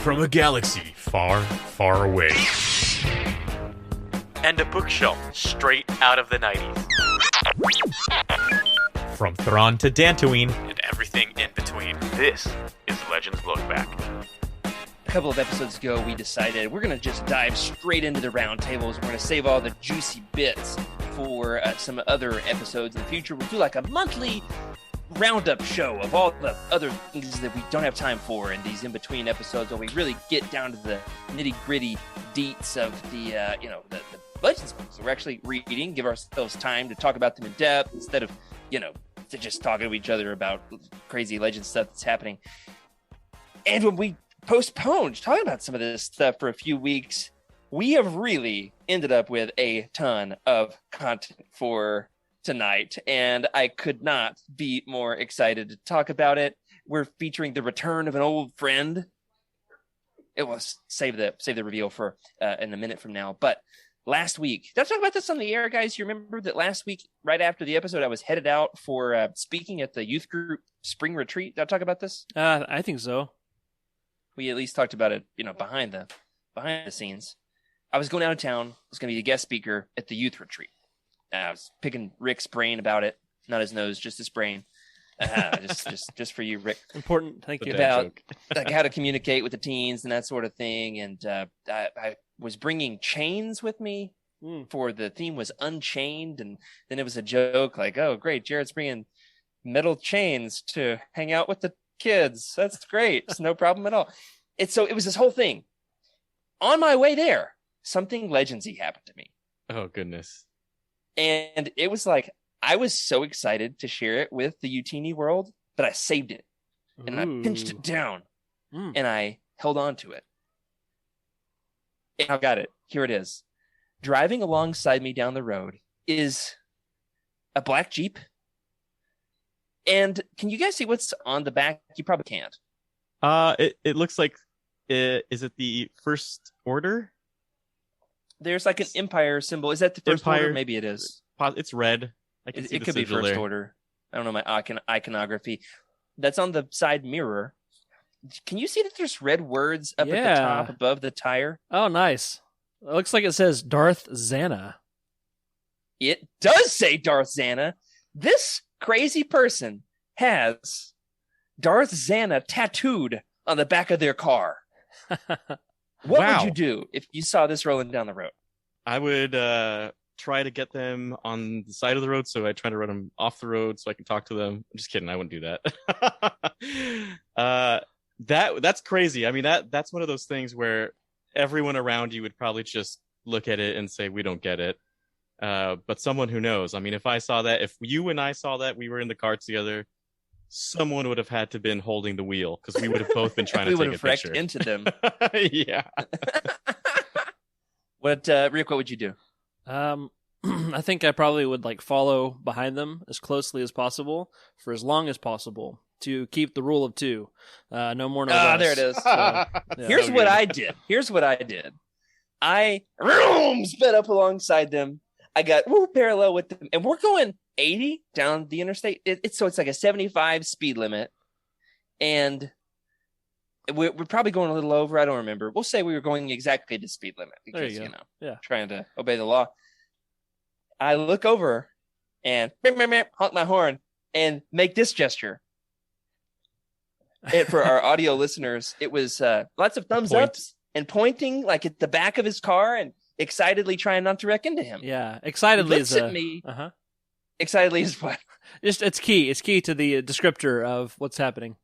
from a galaxy far, far away. And a bookshelf straight out of the 90s. From Thrawn to Dantooine And everything in between. This is Legends Look Back. A couple of episodes ago, we decided we're going to just dive straight into the roundtables. We're going to save all the juicy bits for some other episodes in the future. We'll do like a monthly roundup show of all the other things that we don't have time for in these in-between episodes, where we really get down to the nitty-gritty deets of the Legends books that we're actually reading, give ourselves time to talk about them in depth instead of, to just talking to each other about crazy Legend stuff that's happening. And when we postponed talking about some of this stuff for a few weeks, we have really ended up with a ton of content for tonight, and I could not be more excited to talk about it. We're featuring the return of an old friend. It was save the reveal for in a minute from now. But last week, did I talk about this on the air, guys? You remember that last week, right after the episode, I was headed out for speaking at the youth group spring retreat. Did I talk about this? I think so. We at least talked about it, behind the scenes. I was going out of town. I was going to be a guest speaker at the youth retreat. I was picking Rick's brain about it, not his nose, just his brain. Just for you, Rick. Important. Thank you. About like how to communicate with the teens and that sort of thing. And I was bringing chains with me for the theme was Unchained, and then it was a joke like, "Oh, great, Jared's bringing metal chains to hang out with the kids. That's great. It's no problem at all." It was this whole thing. On my way there, something Legendsy happened to me. Oh goodness. And it was like, I was so excited to share it with the YOUTINI world, but I saved it and I pinched it down and I held on to it. And I got it. Here it is. Driving alongside me down the road is a black Jeep. And can you guys see what's on the back? You probably can't. It looks like, is it the First Order? There's like an Empire symbol. Is that the First Order? Maybe it is. It's red. It could be First Order. I don't know my iconography. That's on the side mirror. Can you see that there's red words up at the top above the tire? Oh, nice. It looks like it says Darth Xana. It does say Darth Xana. This crazy person has Darth Xana tattooed on the back of their car. What would you do if you saw this rolling down the road? I would try to get them on the side of the road, so I try to run them off the road so I can talk to them. I'm just kidding. I wouldn't do that. That's crazy. I mean, that's one of those things where everyone around you would probably just look at it and say, we don't get it. But someone who knows, I mean, if I saw that, if you and I saw that, we were in the car together, someone would have had to been holding the wheel because we would have both been trying to take a picture. We would have wrecked into them. Yeah. Rick, what would you do? I think I probably would follow behind them as closely as possible for as long as possible to keep the rule of two. No more, no less. There it is. Yeah. Here's what I did. I sped up alongside them. I got parallel with them, and we're going 80 down the interstate. It's like a 75 speed limit, and we're probably going a little over. I don't remember. We'll say we were going exactly the speed limit because trying to obey the law. I look over and honk my horn and make this gesture. And for our audio listeners, it was lots of thumbs ups and pointing like at the back of his car and excitedly trying not to wreck into him. Yeah, excitedly is at me. Excitedly is what? It's key. It's key to the descriptor of what's happening.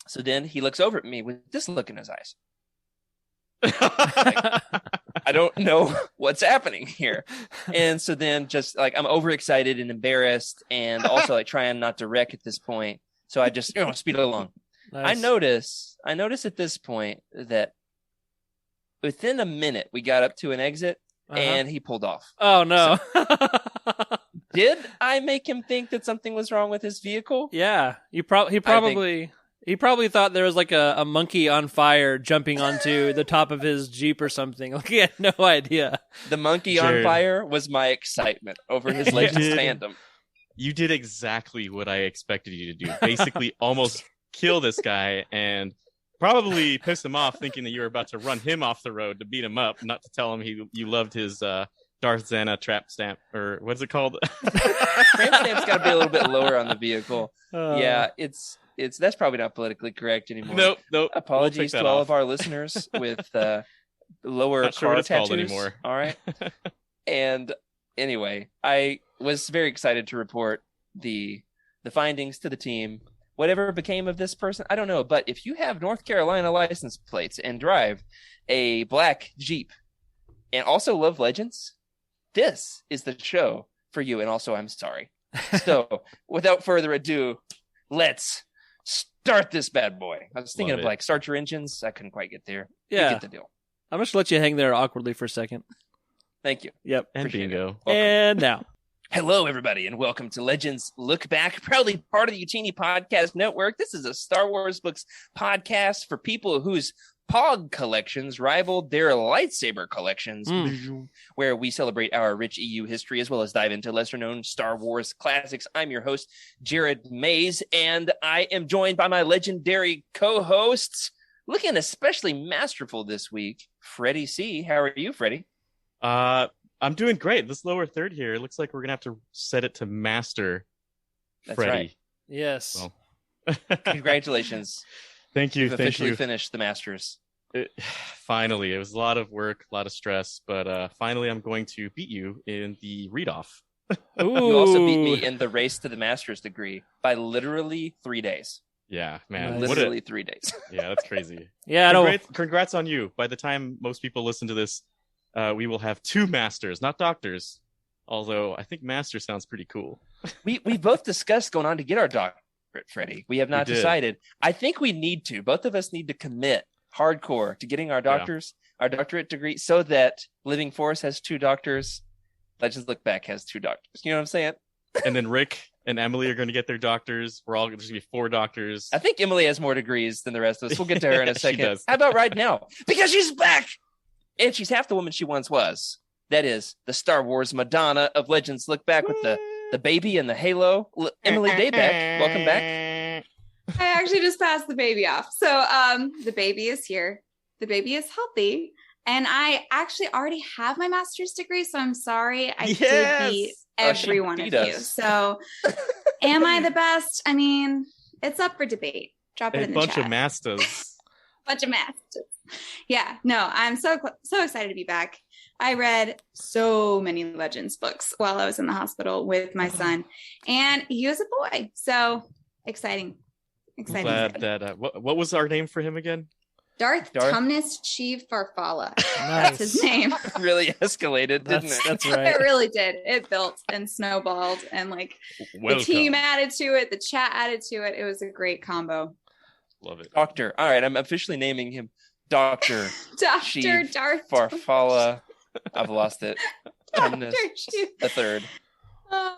So then he looks over at me with this look in his eyes. I don't know what's happening here. And so then just I'm overexcited and embarrassed and also trying not to wreck at this point. So I just speed along. Nice. I notice at this point that within a minute we got up to an exit and he pulled off. Oh no. So, did I make him think that something was wrong with his vehicle? Yeah. He probably thought there was a monkey on fire jumping onto the top of his Jeep or something. He had no idea. The monkey on fire was my excitement over his Legends fandom. You did exactly what I expected you to do. Basically almost kill this guy and Probably piss him off thinking that you were about to run him off the road to beat him up, not to tell him you loved his Darth Zana trap stamp, or what's it called? Tramp stamp's got to be a little bit lower on the vehicle. Yeah, it's that's probably not politically correct anymore. Nope. Apologies to all of our listeners with lower Not sure car what it's tattoos. called anymore. All right. And anyway, I was very excited to report the findings to the team. Whatever became of this person, I don't know. But if you have North Carolina license plates and drive a black Jeep and also love Legends, this is the show for you. And also, I'm sorry. So without further ado, let's start this bad boy. I was thinking of like start your engines. I couldn't quite get there. Yeah. You get the deal. I'm just let you hang there awkwardly for a second. Thank you. Yep. And Appreciate bingo. it. Welcome. And now. Hello, everybody, and welcome to Legends Look Back, proudly part of the YOUTINI Podcast Network. This is a Star Wars books podcast for people whose POG collections rivaled their lightsaber collections, where we celebrate our rich EU history as well as dive into lesser-known Star Wars classics. I'm your host, Jared Mays, and I am joined by my legendary co-hosts, looking especially masterful this week, Freddie C. How are you, Freddie? I'm doing great. This lower third here, it looks like we're gonna have to set it to Master That's Freddie. right. Yes. Well. Congratulations. Thank you. You've Thank officially you. finished the Masters. Finally, it was a lot of work, a lot of stress, but finally I'm going to beat you in the read-off. Ooh. You also beat me in the race to the master's degree by literally 3 days. Yeah, man. Nice. Literally 3 days. Yeah, that's crazy. Yeah, I don't. Congrats on you. By the time most people listen to this, we will have 2 masters, not doctors. Although I think master sounds pretty cool. We both discussed going on to get our doctorate, Freddie. We have not did. decided. I think we need to. Both of us need to commit hardcore to getting our our doctorate degree, so that Living Force has 2 doctors. Legends Look Back has 2 doctors. You know what I'm saying? And then Rick and Emily are going to get their doctors. There's going to be 4 doctors. I think Emily has more degrees than the rest of us. We'll get to her in a She second. does. How about right now? Because she's back! And she's half the woman she once was. That is the Star Wars Madonna of Legends Look Back with the baby and the halo. Emily Daybeck, welcome back. I actually just passed the baby off. So the baby is here. The baby is healthy. And I actually already have my master's degree. So I'm sorry. I did beat every one of you. So am I the best? I mean, it's up for debate. Drop it in the chat. A bunch of masters. Bunch of masters. Yeah, no, I'm so excited to be back. I read so many Legends books while I was in the hospital with my son, and he was a boy. So exciting. I'm glad that what was our name for him again? Darth Tumnus Sheev Farfalla. Nice. That's his name. Really escalated, didn't it? That's right. It really did. It built and snowballed, and like Welcome. the team added to it, the chat added to it. It was a great combo. Love it. Doctor. All right, I'm officially naming him Dr. Dr. Sheev Darth Farfalla. I've lost it. Dr. Tumnus Sheev. the third. Oh.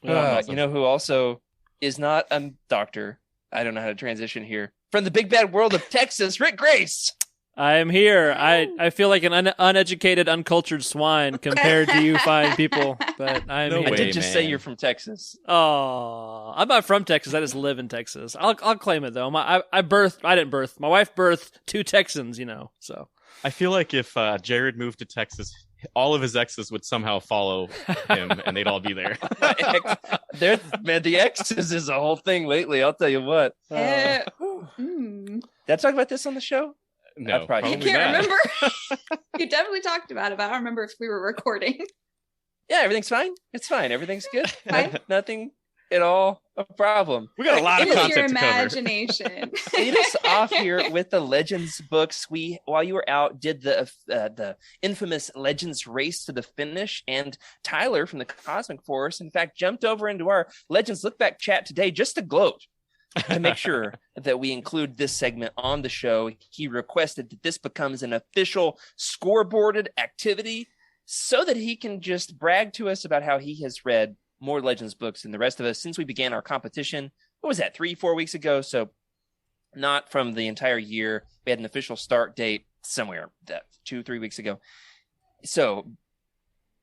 Awesome. You know who also is not a doctor? I don't know how to transition here. From the big bad world of Texas, Rick Grace. I am here. I feel like an uneducated, uncultured swine compared to you fine people, but I'm No here. I way, did just say man. you're from Texas. Oh, I'm not from Texas. I just live in Texas. I'll claim it though. I didn't birth. My wife birthed 2 Texans. So I feel like if Jared moved to Texas, all of his exes would somehow follow him, and they'd all be there. Man, the X's is a whole thing lately. I'll tell you what. Mm. Did I talk about this on the show? No, I probably You probably can't not. remember. You definitely talked about it, but I don't remember if we were recording. Yeah, everything's fine. It's fine. Everything's good. Fine. Nothing at all a problem. We got a lot of It was your content to cover. imagination. Lead us off here with the Legends books. We, while you were out, did the infamous Legends race to the finish, and Tyler from the Cosmic Force, in fact, jumped over into our Legends Look Back chat today just to gloat. To make sure that we include this segment on the show, he requested that this becomes an official scoreboarded activity so that he can just brag to us about how he has read more Legends books than the rest of us since we began our competition. What was that, 3-4 weeks ago? So not from the entire year. We had an official start date somewhere that 2-3 weeks ago. So,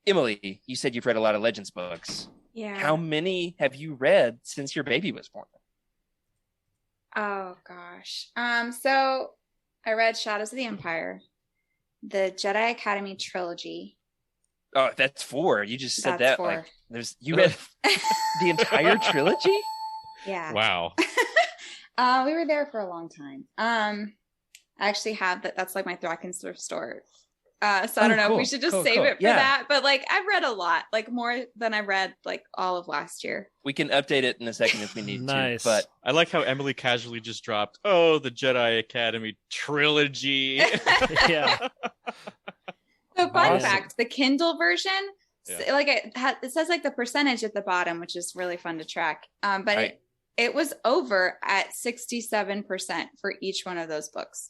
Emily, you said you've read a lot of Legends books. Yeah. How many have you read since your baby was born? Oh gosh. So I read Shadows of the Empire, the Jedi Academy trilogy. Oh, that's 4. You just said That's that 4. like you read the entire trilogy? Yeah. Wow. We were there for a long time. I actually have that. That's like my Thrakensurf store. So I don't know if we should just save it for that. But like, I've read a lot, like more than I read like all of last year. We can update it in a second if we need Nice. to. But I like how Emily casually just dropped, "Oh, the Jedi Academy trilogy." Yeah. So fun Awesome. fact, the Kindle version, Yeah. like it says like the percentage at the bottom, which is really fun to track. But Right. it was over at 67% for each one of those books.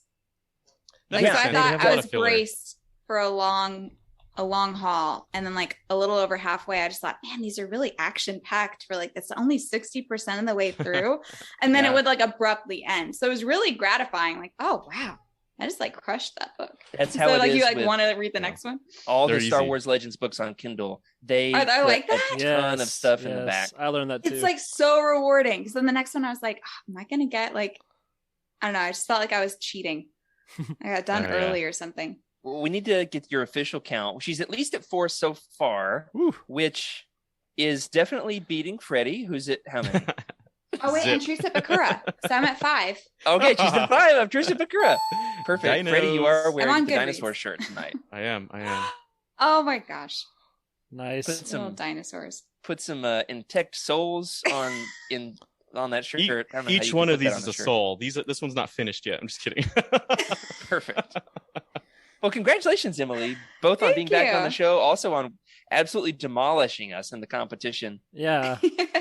Like, That's so I interesting. They have thought a I lot was of filler. braced for a long haul. And then like a little over halfway, I just thought, man, these are really action packed for like, it's only 60% of the way through. And then Yeah. it would like abruptly end. So it was really gratifying. Like, oh, wow. I just like crushed that book. that's So how it like is you like with want to read the next one? all the They're Star easy. Wars Legends books on Kindle. They Are they put like that? a ton of stuff in the back. I learned that too. It's like so rewarding. Because then the next one I was like, oh, am I going to get like, I don't know. I just felt like I was cheating. I got done Oh, yeah. early or something. We need to get your official count. She's at least at 4 so far, Woo. which is definitely beating Freddie, who's at how many? Oh, wait, and Zip. Teresa Bakura. So I'm at 5. Okay, she's at 5. I'm Trisha Bakura. Perfect. Dinos. Freddie, you are I'm wearing on the Goodreads. dinosaur shirt tonight. I am. Oh my gosh. Nice. Put Little some dinosaurs. intact souls on that shirt. I don't know how you Each can one put of that these on is the a shirt. soul. This one's not finished yet. I'm just kidding. Perfect. Well, congratulations, Emily, both on Thank being back on you. the show, also on absolutely demolishing us in the competition. Yeah.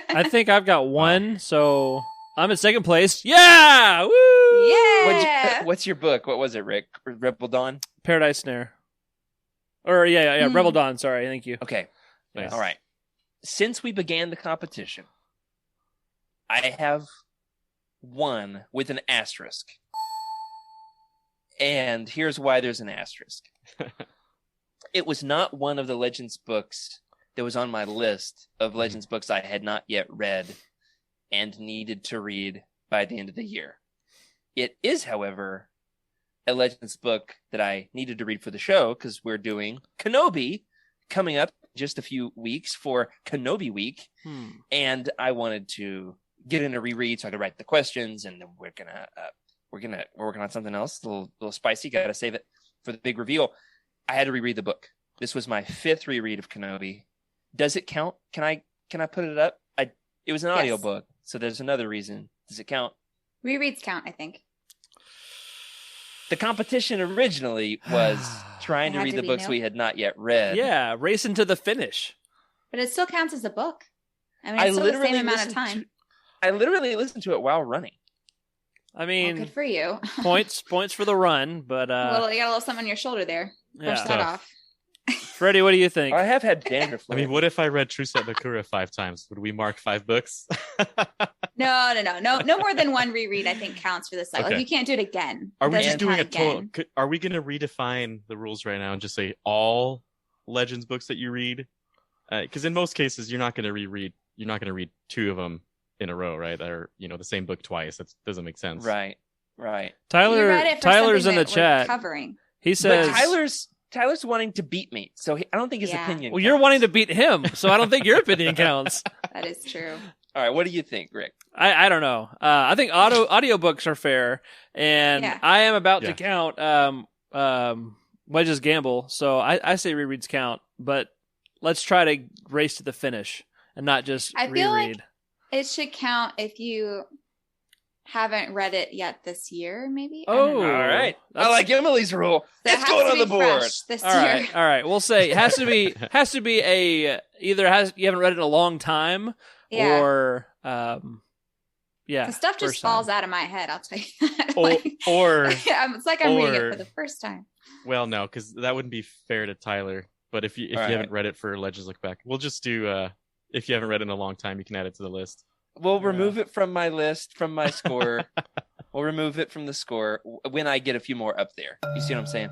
I think I've got 1, so I'm in second place. Yeah! Woo! Yeah. What's your book? What was it, Rick? Rebel Dawn? Paradise Snare. Or yeah, Hmm. Rebel Dawn, sorry. Thank you. Okay. Nice. All right. Since we began the competition, I have won with an asterisk. And here's why there's an asterisk. It was not one of the Legends books that was on my list of Legends books I had not yet read and needed to read by the end of the year. It is, however, a Legends book that I needed to read for the show because we're doing Kenobi coming up in just a few weeks for Kenobi Week. And I wanted to get in a reread so I could write the questions, and then we're working on something else, a little spicy. Got to save it for the big reveal. I had to reread the book. This was my 5th reread of Kenobi. Does it count? Can I put it up? It was an Yes. audiobook, so there's another reason. Does it count? Rereads count, I think. The competition originally was trying It to had read to the be books new. we had not yet read. Yeah, racing to the finish. But it still counts as a book. I mean, I it's still the literally same amount of listened time. I literally listened to it while running. I Well, mean, good for you. points for the run, but you got a little something on your shoulder there. Brush yeah. that Tough. off. Freddie, what do you think? I have had dandruff. I mean, what if I read Truset Bakura 5 times? Would we mark 5 books? No more than one reread. I think counts for this site. Like Okay. you can't do it again. Are It we doesn't just doing a count total? again. Are we going to redefine the rules right now and just say all Legends books that you read? Because in most cases, you're not going to reread. You're not going to read 2 of them in a row, right? Or the same book twice. That doesn't make sense. Right. You Tyler, read it for Tyler's in something the that we're chat. covering. He But says, Tyler's wanting to beat me, so I don't think his Yeah. opinion. "Well, you're counts. wanting to beat him, so I don't think your opinion counts." That is true. All right, what do you think, Rick? I don't know. I think audiobooks are fair, and Yeah. I am about to Yeah. count Wedge's Gamble, so I say rereads count, but let's try to race to the finish and not just I feel like reread. It should count if you haven't read it yet this year, maybe. I don't Oh, know. All right, I that's- like Emily's rule. So it It's has going to on the be board. fresh this All year. right. We'll say it has to be a either you haven't read it in a long time Yeah. or yeah. The stuff just first time. falls out of my head. I'll tell you that. Or, Like, or it's like I'm reading or- it for the first time. well, no, because that wouldn't be fair to Tyler. But if you All right. haven't read it for Legends Look Back, we'll just do. If you haven't read it in a long time, you can add it to the list. We'll remove it from my list, from my score. We'll remove it from the score when I get a few more up there. You see what I'm saying?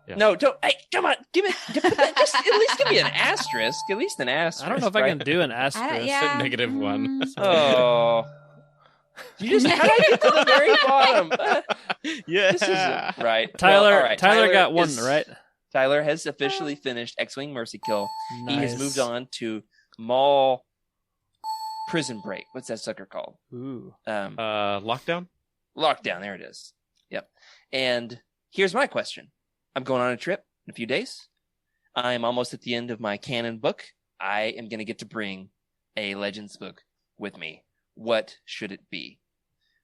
Yeah. No, don't. Hey, come on, just at least give me an asterisk. At least an asterisk. I don't know if I can right? do an I asterisk. don't, yeah. -1. Mm. Oh, You just how did I get to the very bottom? Yeah. This isn't right. Tyler, Well, all right. Tyler got one, is- right? Tyler has officially finished X-Wing Mercy Kill. He has Nice. moved on to Maul Prison Break. What's that sucker called? Ooh. Lockdown. Lockdown. There it is. Yep. And here's my question. I'm going on a trip in a few days. I'm almost at the end of my canon book. I am going to get to bring a Legends book with me. What should it be?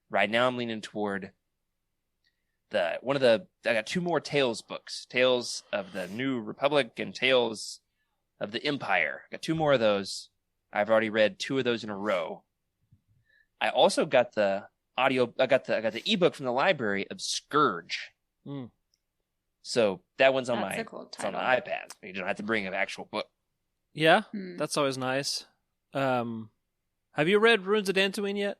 Right now I'm leaning toward I got 2 more Tales books. Tales of the New Republic and Tales of the Empire. I got 2 more of those. I've already read 2 of those in a row. I also got the the ebook from the library of Scourge. So that one's on That's my a cool it's on the title. iPad. You don't have to bring an actual book. Yeah, Hmm. that's always nice. Have you read Ruins of Dantooine yet?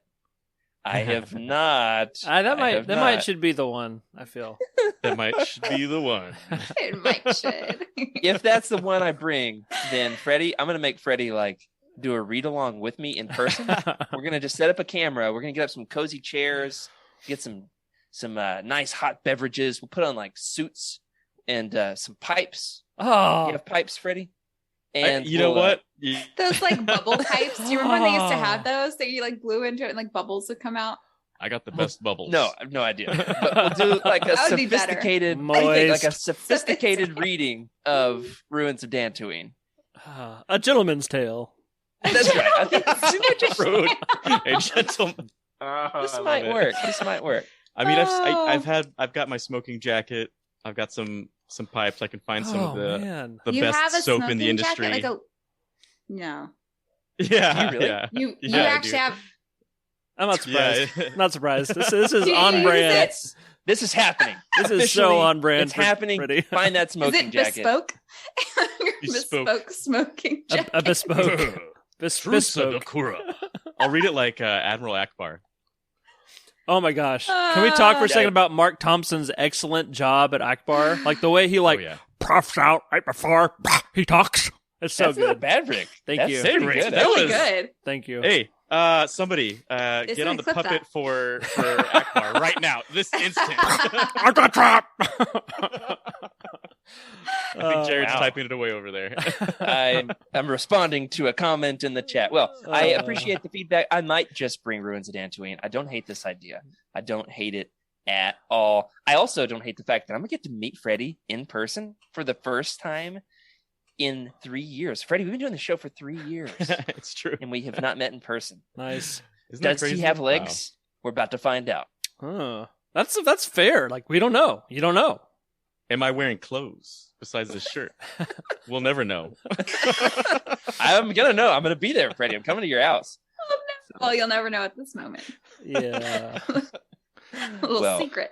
I have not. That have might not. should be the one. I feel. That might be the one. It might should. If that's the one I bring, then Freddie, I'm gonna make Freddie like do a read along with me in person. We're gonna just set up a camera. We're gonna get up some cozy chairs, get some nice hot beverages. We'll put on like suits and some pipes. Oh, You have pipes, Freddie? And You know we'll, what? Those like bubble pipes. Do you remember when they used to have those that you like blew into it and like bubbles would come out? I got the best bubbles. No, I have no idea. But we'll do like a That would be better. sophisticated, like a sophisticated reading of Ruins of Dantooine. A Gentleman's Tale. That's right. I think that's Rude. A gentleman. this might work. This might work. I mean, Oh. I've got my smoking jacket. I've got some pipes. I can find some of the Man. You have best a soap in the smoking industry. jacket, like no, Yeah, Do you really? yeah. you Yeah, I actually do. have. I'm not surprised. Yeah. Not surprised. This is Do you on use brand. it? This is happening. This is Officially, so on brand. It's for happening. Freddie. Find that Is smoking it jacket. bespoke? Your Bespoke. bespoke smoking jacket. A bespoke. Bespoke. Akura. I'll read it like Admiral Akbar. Oh my gosh! Can we talk for a Yeah. second about Mark Thompson's excellent job at Akbar? Like the way he Oh yeah. puffs out right before he talks. It's so That's not good. bad, Rick. Thank That's you. pretty Hey, Rick, good. that Really was- good. Thank you. Hey, somebody, It's get on the gonna clip puppet that. for Akbar right now, this instant. I got trapped. I think Jared's Wow. typing it away over there. I'm responding to a comment in the chat. Well, I Uh. appreciate the feedback. I might just bring Ruins of Dantooine. I don't hate this idea. I don't hate it at all. I also don't hate the fact that I'm gonna get to meet Freddie in person for the first time in 3 years. Freddie, we've been doing the show for 3 years, It's true. and we have not met in person. Nice. Isn't that Does he crazy? have Wow. legs? We're about to find out. Huh. That's fair. Like we don't know. You don't know. Am I wearing clothes besides this shirt? We'll never know. I'm gonna know. I'm gonna be there, Freddie. I'm coming to your house. Well, you'll never know at this moment. Yeah. A little Well, secret.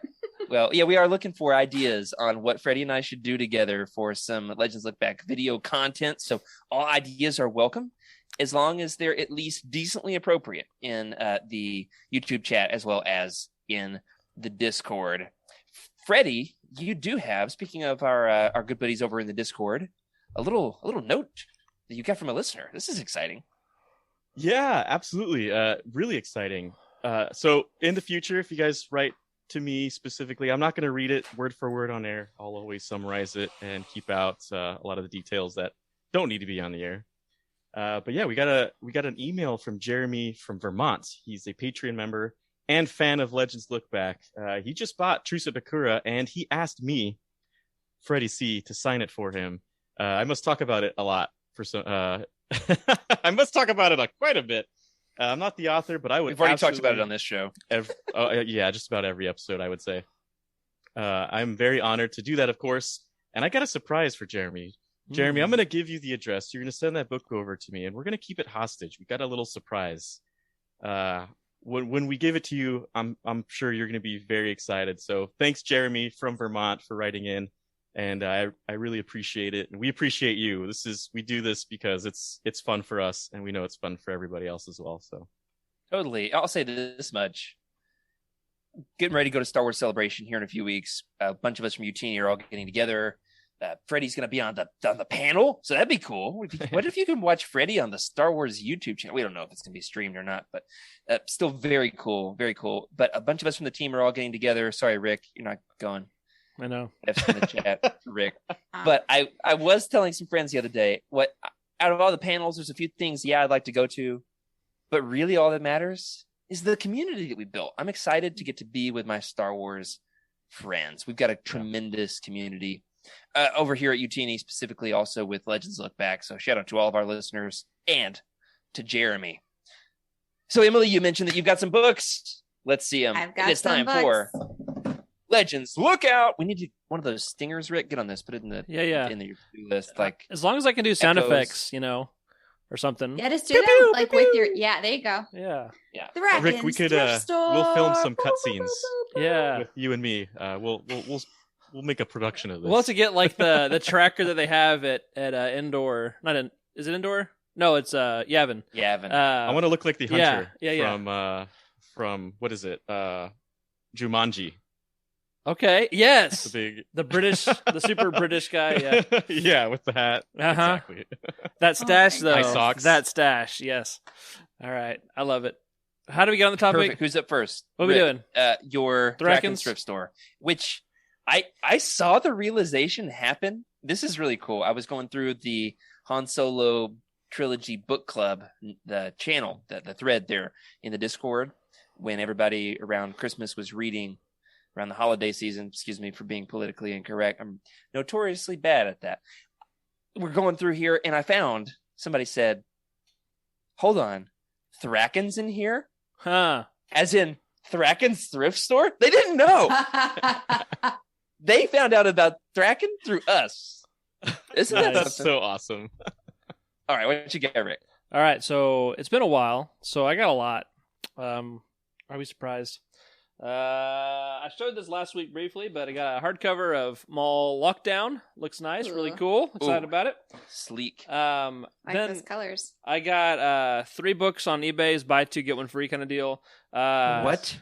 Well, yeah, we are looking for ideas on what Freddie and I should do together for some Legends Look Back video content. So all ideas are welcome, as long as they're at least decently appropriate in the YouTube chat as well as in the Discord. Freddie, you do have, speaking of our good buddies over in the Discord, a little note that you got from a listener. This is exciting. Yeah, absolutely. Really exciting. So in the future, if you guys write to me specifically, I'm not going to read it word for word on air. I'll always summarize it and keep out a lot of the details that don't need to be on the air. But yeah, we got an email from Jeremy from Vermont. He's a Patreon member and fan of Legends Look Back. He just bought Truce at Bakura, and he asked me, Freddie C, to sign it for him. I must talk about it a lot for some. I must talk about it quite a bit. I'm not the author, but I would. We've already talked about it absolutely- on this show. yeah, just about every episode, I would say. I'm very honored to do that, of course. And I got a surprise for Jeremy. Jeremy, I'm going to give you the address. You're going to send that book over to me, and we're going to keep it hostage. We got a little surprise. When we give it to you, I'm sure you're going to be very excited. So thanks, Jeremy from Vermont, for writing in. And I really appreciate it. And we appreciate you. We do this because it's fun for us, and we know it's fun for everybody else as well. So Totally. I'll say this much. Getting ready to go to Star Wars Celebration here in a few weeks. A bunch of us from YOUTINI are all getting together. Freddie's going to be on the panel, so that'd be cool. What if you can watch Freddie on the Star Wars YouTube channel? We don't know if it's going to be streamed or not, but still very cool, very cool. But a bunch of us from the team are all getting together. Sorry, Rick, you're not going. I know. F's in the chat, Rick. But I was telling some friends the other day, what out of all the panels, there's a few things, I'd like to go to, but really all that matters is the community that we built. I'm excited to get to be with my Star Wars friends. We've got a tremendous community. Over here at YOUTINI, specifically also with Legends Look Back. So shout out to all of our listeners and to Jeremy. So Emily, you mentioned that you've got some books. Let's see them. It's time for Legends Look Out. We need one of those stingers, Rick. Get on this. Put it in the in the to-do list. Like as long as I can do sound echoes. effects, or something. Yeah, just do that like with your. Yeah, there you go. Yeah. Rick, we could we'll film some cutscenes. Yeah. With you and me. We'll make a production of this. We'll have to get like the tracker that they have at Indoor. Is it Indoor? No, it's Yavin. Yavin. I want to look like the hunter Yeah. from what is it? Jumanji. Okay. Yes. The British, the super British guy. Yeah. Yeah, with the hat. Exactly. That stash though. High socks. That stash. Yes. All right. I love it. How do we get on the topic? Perfect. Who's up first? What are we doing? Your Thraken's thrift store, which I saw the realization happen. This is really cool. I was going through the Han Solo trilogy book club, the channel, the thread there in the Discord when everybody around Christmas was reading around the holiday season. Excuse me for being politically incorrect. I'm notoriously bad at that. We're going through here and I found somebody said, hold on, Thraken's in here? Huh. As in Thraken's thrift store? They didn't know. They found out about Thraken through us. Isn't that That's so awesome? All right, what you get, Rick? All right, so it's been a while, so I got a lot. Are we surprised? I showed this last week briefly, but I got a hardcover of Mall Lockdown. Looks nice, really cool. Excited about it. Sleek. Like then those colors. I got 3 books on eBay's buy 2 get 1 free kind of deal. What?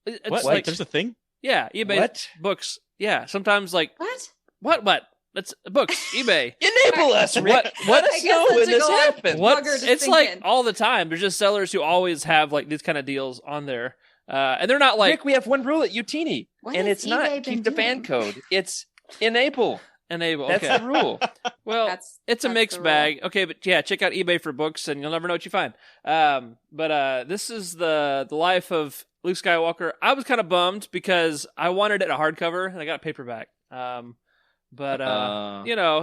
It's What? like There's a thing? yeah, eBay What? books. Yeah, sometimes like What? what? That's books, eBay. Enable us, Rick. Let us know when this happens. What? Bugger to It's sink like in. all the time. There's just sellers who always have like these kind of deals on there, and they're not like Rick, we have one rule at UTini, What and has it's not eBay keep been the fan doing? code. It's enable. enable. That's Okay. the rule. Well, That's it's a the mixed rule. bag. Okay, but yeah, check out eBay for books, and you'll never know what you find. But this is the life of Luke Skywalker. I was kind of bummed because I wanted it a hardcover, and I got a paperback. But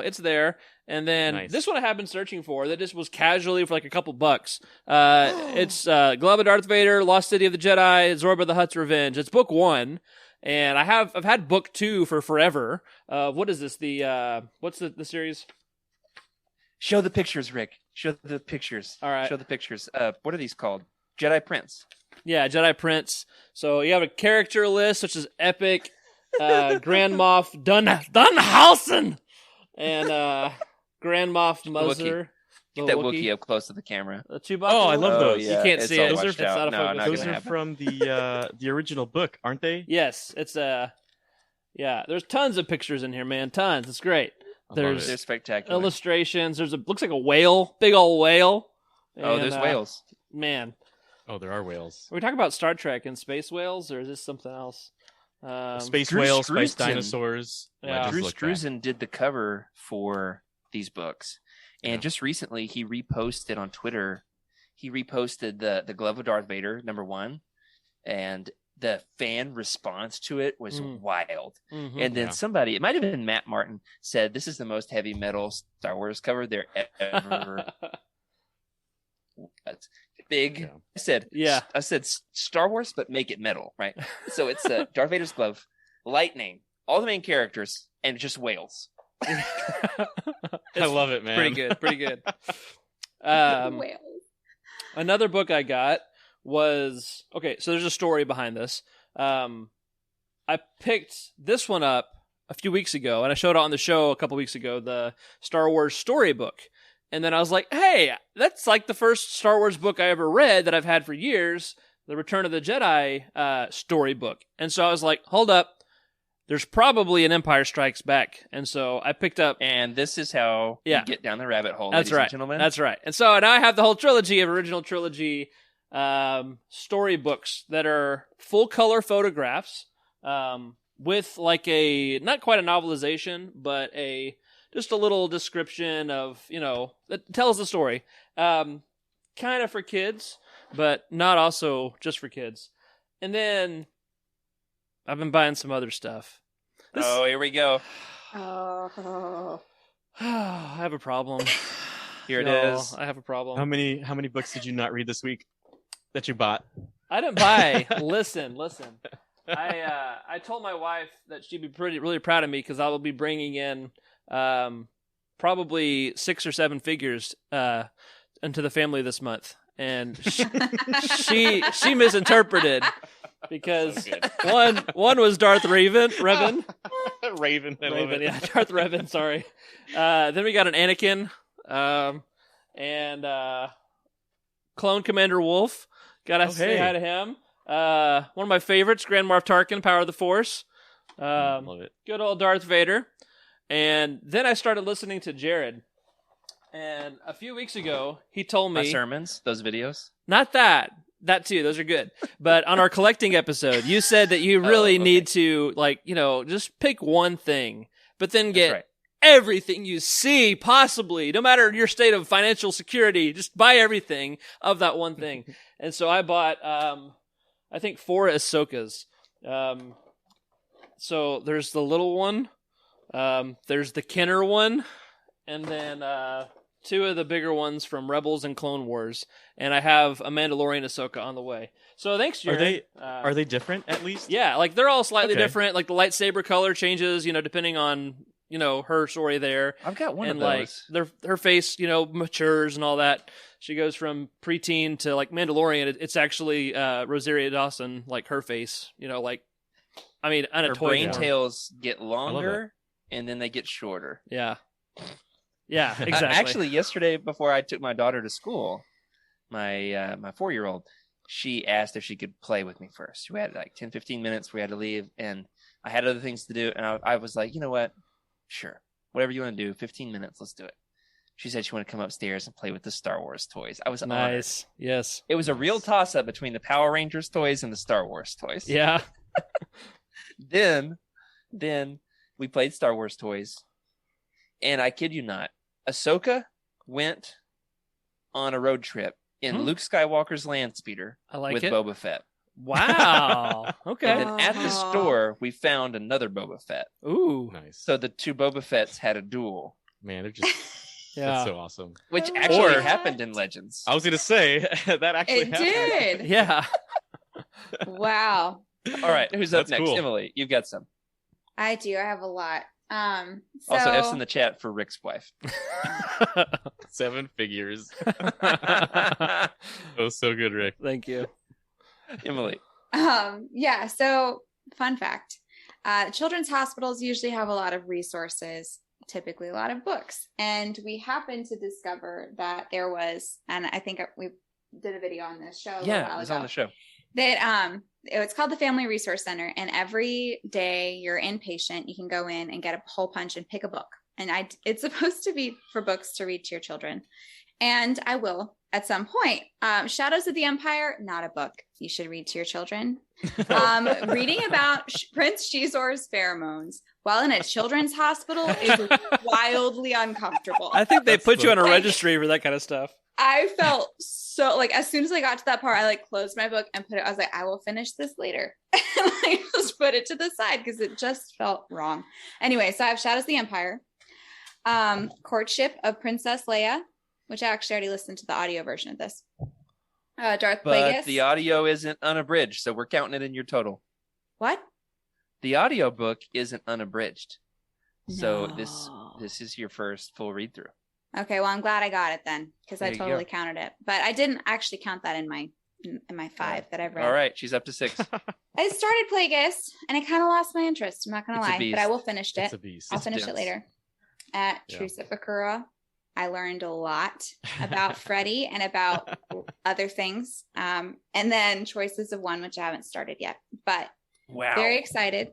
it's there. And then Nice. this one I have been searching for that just was casually for like a couple bucks. It's Glove of Darth Vader, Lost City of the Jedi, Zorba the Hutt's Revenge. It's book 1. And I've had book 2 for forever. What is this? What's the series? Show the pictures, Rick. Show the pictures. All right. Show the pictures. What are these called? Jedi Prince. Yeah, Jedi Prince. So you have a character list, which is epic. Grand Moff Dunhausen and Grand Moff Muzzler. Get that Wookiee up close to the camera. Chewbacca. Oh, I love those. You can't it's see all it. washed It's out. not a No, focus. not Those gonna are happen. from the original book, aren't they? Yes, it's yeah. There's tons of pictures in here, man. Tons. It's great. I love There's it. They're spectacular. illustrations. Looks like a whale, big old whale. Oh, And, there's whales. Man, Oh, there are whales. are we talking about Star Trek and space whales, or is this something else? Space Drew whales, space Struzan. dinosaurs. Yeah. Legends Drew Look Back. Struzan did the cover for these books. And Yeah. just recently, he reposted on Twitter. He reposted the Glove of Darth Vader #1, and the fan response to it was wild. Mhm. And then Yeah. somebody, it might have been Matt Martin, said this is the most heavy metal Star Wars cover there ever was. Big. Yeah. I said Star Wars, but make it metal, right? So it's Darth Vader's glove, lightning, all the main characters, and just whales. I love it, man. Pretty good. Whales. Another book I got was okay. So there's a story behind this. I picked this one up a few weeks ago, and I showed it on the show a couple weeks ago, the Star Wars storybook. And then I was like, hey, that's like the first Star Wars book I ever read that I've had for years, the Return of the Jedi storybook. And so I was like, hold up. there's probably an Empire Strikes Back. And so I picked up... And this is how you get down the rabbit hole, That's ladies right. and gentlemen. That's right. And so now I have the whole trilogy of original trilogy storybooks that are full-color photographs with like not quite a novelization, but just a little description of, that tells the story. Kind of for kids, but not also just for kids. And then I've been buying some other stuff. Here we go. Oh. I have a problem. Here it is. I have a problem. How many books did you not read this week that you bought? I didn't buy. Listen. I told my wife that she'd be really proud of me because I will be bringing in probably 6 or 7 figures into the family this month, and she misinterpreted because one was Darth Revan. Raven, yeah, Darth Revan. Sorry. Then we got an Anakin, and Clone Commander Wolf. Gotta say hi to him. One of my favorites, Grand Moff Tarkin, Power of the Force. Love it. Good old Darth Vader. And then I started listening to Jared. And a few weeks ago, he told me... My sermons, those videos? Not that. That too. Those are good. But on our collecting episode, you said that you really need to, just pick one thing. But then get everything you see, possibly. No matter your state of financial security, just buy everything of that one thing. And so I bought, I think, 4 Ahsokas. So there's the little one. There's the Kenner one. And then 2 of the bigger ones from Rebels and Clone Wars, and I have a Mandalorian Ahsoka on the way. So thanks, Jared. Are they different at least? Yeah, like they're all slightly different. Like the lightsaber color changes, depending on her story there. I've got one and of those. Like her face, matures and all that. She goes from preteen to like Mandalorian. It's actually Rosario Dawson, like her face. On a her toy brain form. Tails get longer, and then they get shorter. Yeah. Yeah, exactly. Actually, yesterday before I took my daughter to school, my 4-year-old, she asked if she could play with me first. We had like 10, 15 minutes. We had to leave, and I had other things to do. And I was like, you know what? Sure. Whatever you want to do, 15 minutes, let's do it. She said she wanted to come upstairs and play with the Star Wars toys. I was nice. honored. Yes. It was a real toss-up between the Power Rangers toys and the Star Wars toys. Yeah. Then we played Star Wars toys. And I kid you not, Ahsoka went on a road trip in Luke Skywalker's land speeder with Boba Fett. Wow. Okay. And then at the store, we found another Boba Fett. Ooh. Nice. So the 2 Boba Fetts had a duel. Man, they're just... That's so awesome. Which actually happened in Legends. I was going to say, that actually happened. It did. Yeah. Wow. All right, who's up That's next? cool. Emily, you've got some. I do. I have a lot. Also, F's in the chat for Rick's wife. 7 figures. Oh, so good, Rick. Thank you. Emily. Yeah. So fun fact, children's hospitals usually have a lot of resources, typically a lot of books. And we happened to discover that there was, and I think we did a video on this show. Yeah, it was on the show. That it's called the Family Resource Center, and every day you're inpatient, you can go in and get a hole punch and pick a book. And it's supposed to be for books to read to your children, and I will at some point. Shadows of the Empire, not a book you should read to your children. Reading about Prince Shizor's pheromones while in a children's hospital is wildly uncomfortable. I think they put you on a registry for that kind of stuff. I felt so as soon as I got to that part, I closed my book and put it. I was like, I will finish this later. And just put it to the side because it just felt wrong. Anyway, so I have Shadows of the Empire, Courtship of Princess Leia, which I actually already listened to the audio version of this. Darth Plagueis. But the audio isn't unabridged, so we're counting it in your total. What? The audio book isn't unabridged. So No. this is your first full read through. Okay, well, I'm glad I got it then because I There you totally go. counted it, but I didn't actually count that in my 5 that I've read. All right, she's up to 6. I started Plagueis and I kind of lost my interest. I'm not gonna It's a lie, beast. but I will finish it. It's a beast. I'll It's finish it dense. later. At Yeah. Trusifakura, I learned a lot about Freddy and about other things. And then Choices of One, which I haven't started yet, but Wow. very excited.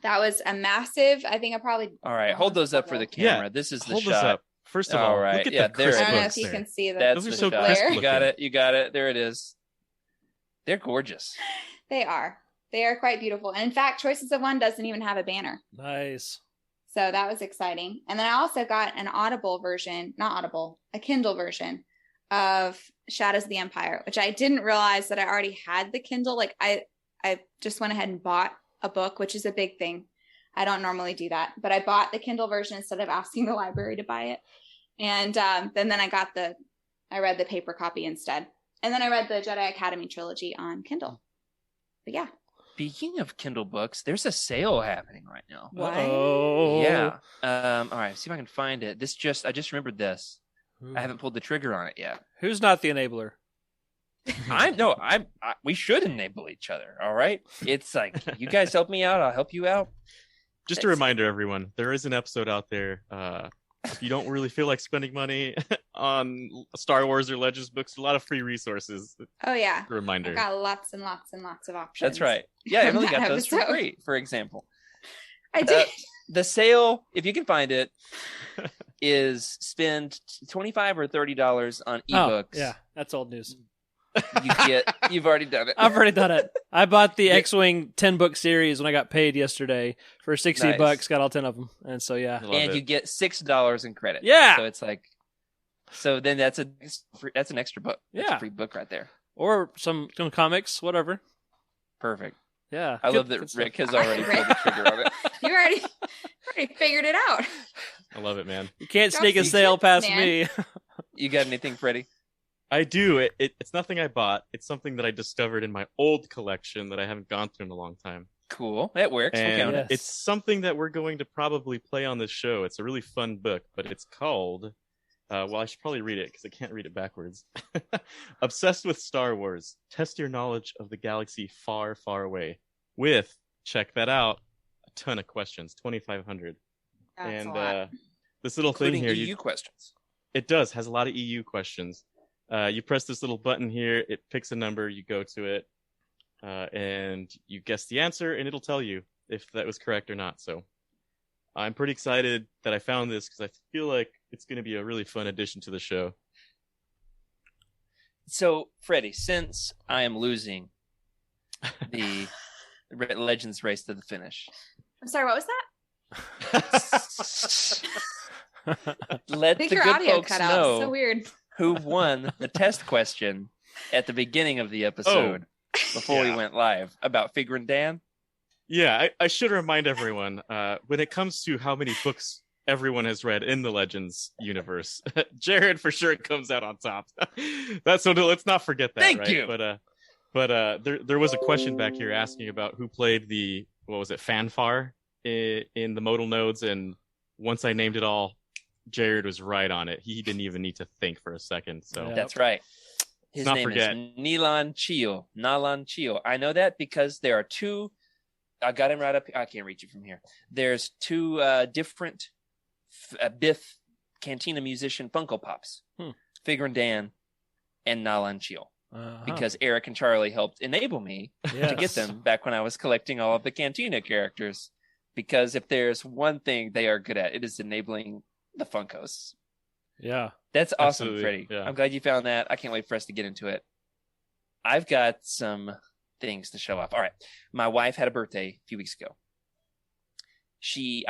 that was a massive. I think I probably. All right, hold those up for the camera. This is the Hold shot. this up. First of all, right. look at Yeah, the there it crisp I don't know books if you there. can see that. That's Those are the so shot. crisp You got looking. it. You got it. There it is. They're gorgeous. They are. They are quite beautiful. And in fact, Choices of One doesn't even have a banner. Nice. So that was exciting. And then I also got an a Kindle version of Shadows of the Empire, which I didn't realize that I already had the Kindle. Like I just went ahead and bought a book, which is a big thing. I don't normally do that, but I bought the Kindle version instead of asking the library to buy it. And then I read the paper copy instead. And then I read the Jedi Academy trilogy on Kindle. But yeah. Speaking of Kindle books, there's a sale happening right now. What? Oh. Yeah. All right. See if I can find it. I just remembered this. Ooh. I haven't pulled the trigger on it yet. Who's not the enabler? We should enable each other. All right. It's like, you guys help me out, I'll help you out. Just a reminder, everyone, there is an episode out there. If you don't really feel like spending money on Star Wars or Legends books, a lot of free resources. Oh yeah. A reminder. I've got lots and lots and lots of options. That's right. Yeah, Emily That got those for episode. free, for example. I did. The sale, if you can find it, is spend $25 or $30 on ebooks. Oh, yeah, that's old news. You've already done it. I've already done it. I bought the Yeah. X-Wing 10-book series when I got paid yesterday for $60. Nice. Got all 10 of them. And so, yeah. I love And it. you get $6 in credit. Yeah. So it's like, then that's an extra book. That's Yeah. a free book right there. Or some comics, whatever. Perfect. Yeah. I Good- love good that stuff. Rick has already pulled the trigger on it. You already figured it out. I love it, man. You can't Don't sneak a see sale tricks, past man. me. You got anything, Freddie? I do. It's nothing I bought. It's something that I discovered in my old collection that I haven't gone through in a long time. Cool. That works. We'll And count Yes. it. it's something that we're going to probably play on this show. It's a really fun book, but it's called, I should probably read it because I can't read it backwards. Obsessed with Star Wars. Test your knowledge of the galaxy far, far away. With, check that out, a ton of questions, 2,500. That's And a lot. this little Including thing here, EU questions. it has a lot of EU questions. You press this little button here, it picks a number, you go to it, and you guess the answer, and it'll tell you if that was correct or not. So I'm pretty excited that I found this because I feel like it's going to be a really fun addition to the show. So, Freddie, since I am losing the Legends race to the finish, I'm sorry, what was that? let I think the your good audio folks cut out. know So weird. who won the test question at the beginning of the episode before we Yeah. went live about Figrin Dan. Yeah, I should remind everyone, when it comes to how many books everyone has read in the Legends universe, Jared for sure comes out on top. Let's not forget that. Thank right? you. But there was a question back here asking about who played the fanfare in the modal nodes, and once I named it all, Jared was right on it. He didn't even need to think for a second. So Yeah. That's right. His Not name forget. is Nalan Chio. I know that because there are two. I got him right up. I can't reach it from here. There's two different Biff Cantina musician Funko Pops. Figrin Dan and Nalan Chio. Uh-huh. Because Eric and Charlie helped enable me to get Yes. them back when I was collecting all of the Cantina characters. Because if there's one thing they are good at, it is enabling the Funkos. Yeah. That's awesome, Absolutely, Freddie. yeah. I'm glad you found that. I can't wait for us to get into it. I've got some things to show off. All right. My wife had a birthday a few weeks ago.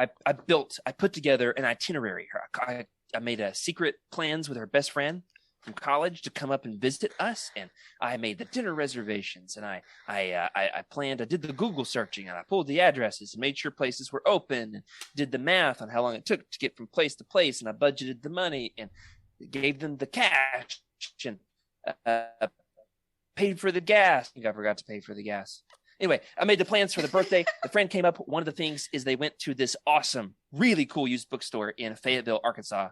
I put together an itinerary. I made a secret plans with her best friend from college to come up and visit us, and I made the dinner reservations, and I did the Google searching, and I pulled the addresses and made sure places were open, and did the math on how long it took to get from place to place, and I budgeted the money and gave them the cash and paid for the gas. I think I forgot to pay for the gas. Anyway, I made the plans for the birthday. The friend came up. One of the things is they went to this awesome, really cool used bookstore in Fayetteville, Arkansas,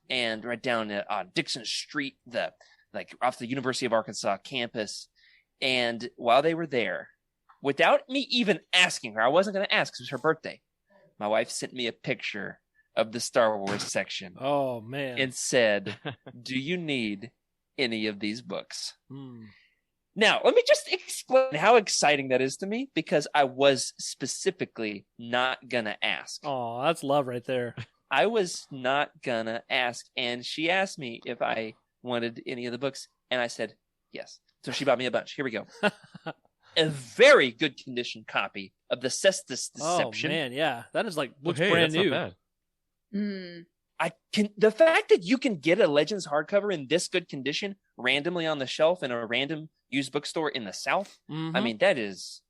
and right down at Dixon Street, off the University of Arkansas campus. And while they were there, without me even asking her, I wasn't going to ask because it was her birthday. My wife sent me a picture of the Star Wars section Oh, man. and said, "Do you need any of these books?" Hmm. Now, let me just explain how exciting that is to me, because I was specifically not going to ask. Oh, that's love right there. I was not going to ask, and she asked me if I wanted any of the books, and I said yes. So she bought me a bunch. Here we go. A very good condition copy of the Cestus Deception. Oh, man, yeah. That is looks hey, brand that's not new. bad. The fact that you can get a Legends hardcover in this good condition randomly on the shelf in a random used bookstore in the South, Mhm. I mean, that is,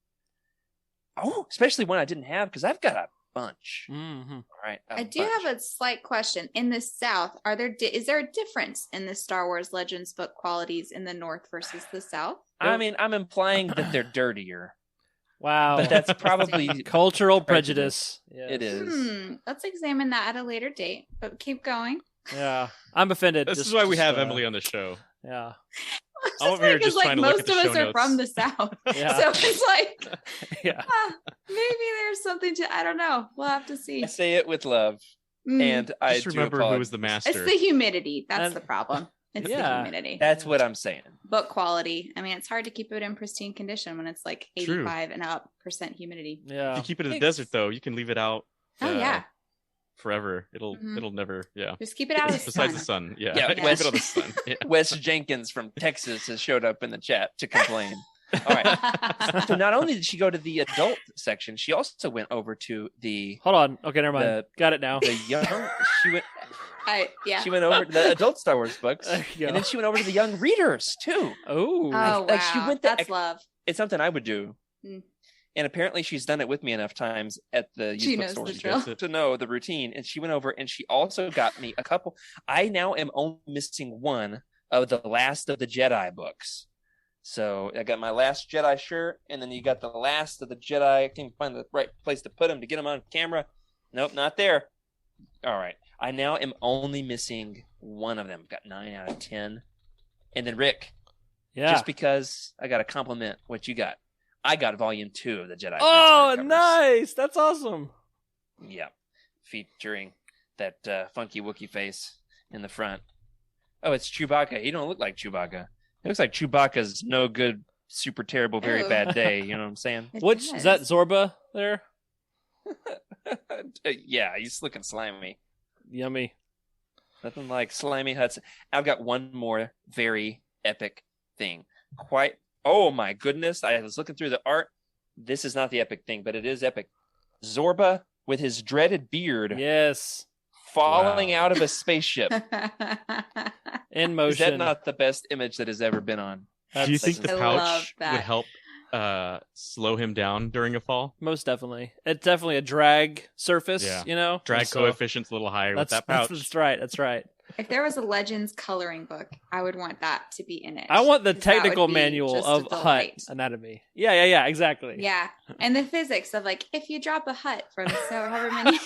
especially one I didn't have, because I've got a bunch. Mhm. All right, I do have a slight question. In the South, is there a difference in the Star Wars Legends book qualities in the North versus the South? I mean, I'm implying that they're dirtier, Wow. but that's probably cultural prejudice. Yes. It is. Let's examine that at a later date, but keep going. Yeah. I'm offended. This is why we have Emily on the show. Yeah. I'm over here just like trying to look most at the of us show are notes. from the South, Yeah. so it's like, Yeah. maybe there's something to. I don't know. We'll have to see. I say it with love, and I Just do remember who was the apologize. master. It's the humidity. That's And- the problem. It's the Yeah. humidity. That's what I'm saying. Book quality. I mean, it's hard to keep it in pristine condition when it's like True. 85 and up % humidity. If Yeah. you keep it in the Thanks. desert, though, you can leave it out Oh yeah, forever. It'll Mhm. never, yeah. just keep it out of the Besides sun. the sun, yeah. Yeah, Keep Wes- it on the sun. Yeah. Wes Jenkins from Texas has showed up in the chat to complain. All right. So not only did she go to the adult section, she also went over to the Hold on. Okay, never mind. Got it now. young. She went over to the adult Star Wars books, There you go. and then she went over to the young readers too. Oh. Oh wow, Like, she went to that's love. It's something I would do. Mm. And apparently she's done it with me enough times at the She used knows bookstore the drill. to know the routine. And she went over and she also got me a couple. I now am only missing one of the Last of the Jedi books. So I got my Last Jedi shirt, and then you got the Last of the Jedi. I can't find the right place to put them to get them on camera. Nope, not there. All right. I now am only missing one of them. Got 9 out of 10. And then Rick, Yeah. just because I got to compliment what you got. I got volume 2 of the Jedi. Oh, Prince hardcovers. nice. That's awesome. Yeah. Featuring that funky Wookiee face in the front. Oh, it's Chewbacca. He don't look like Chewbacca. He looks like Chewbacca's no good, super terrible, very Ew. bad day. You know what I'm saying? It Which does. is that Zorba there? Yeah, he's looking slimy. Yummy. Nothing like slimy Hudson. I've got one more very epic thing. Oh my goodness. I was looking through the art. This is not the epic thing, but it is epic. Zorba with his dreaded beard Yes. falling Wow. out of a spaceship. In Is motion. that not the best image that has ever been on? Do you think the I love pouch that. would help slow him down during a fall? Most definitely. It's definitely a drag surface, Yeah. you know? Drag And so coefficient's a little higher with that pouch. That's right. That's right. If there was a Legends coloring book, I would want that to be in it. I want the 'cause that would technical be manual just a of Hut delight. anatomy. Yeah, exactly. Yeah, and the physics of like if you drop a hut from so however many,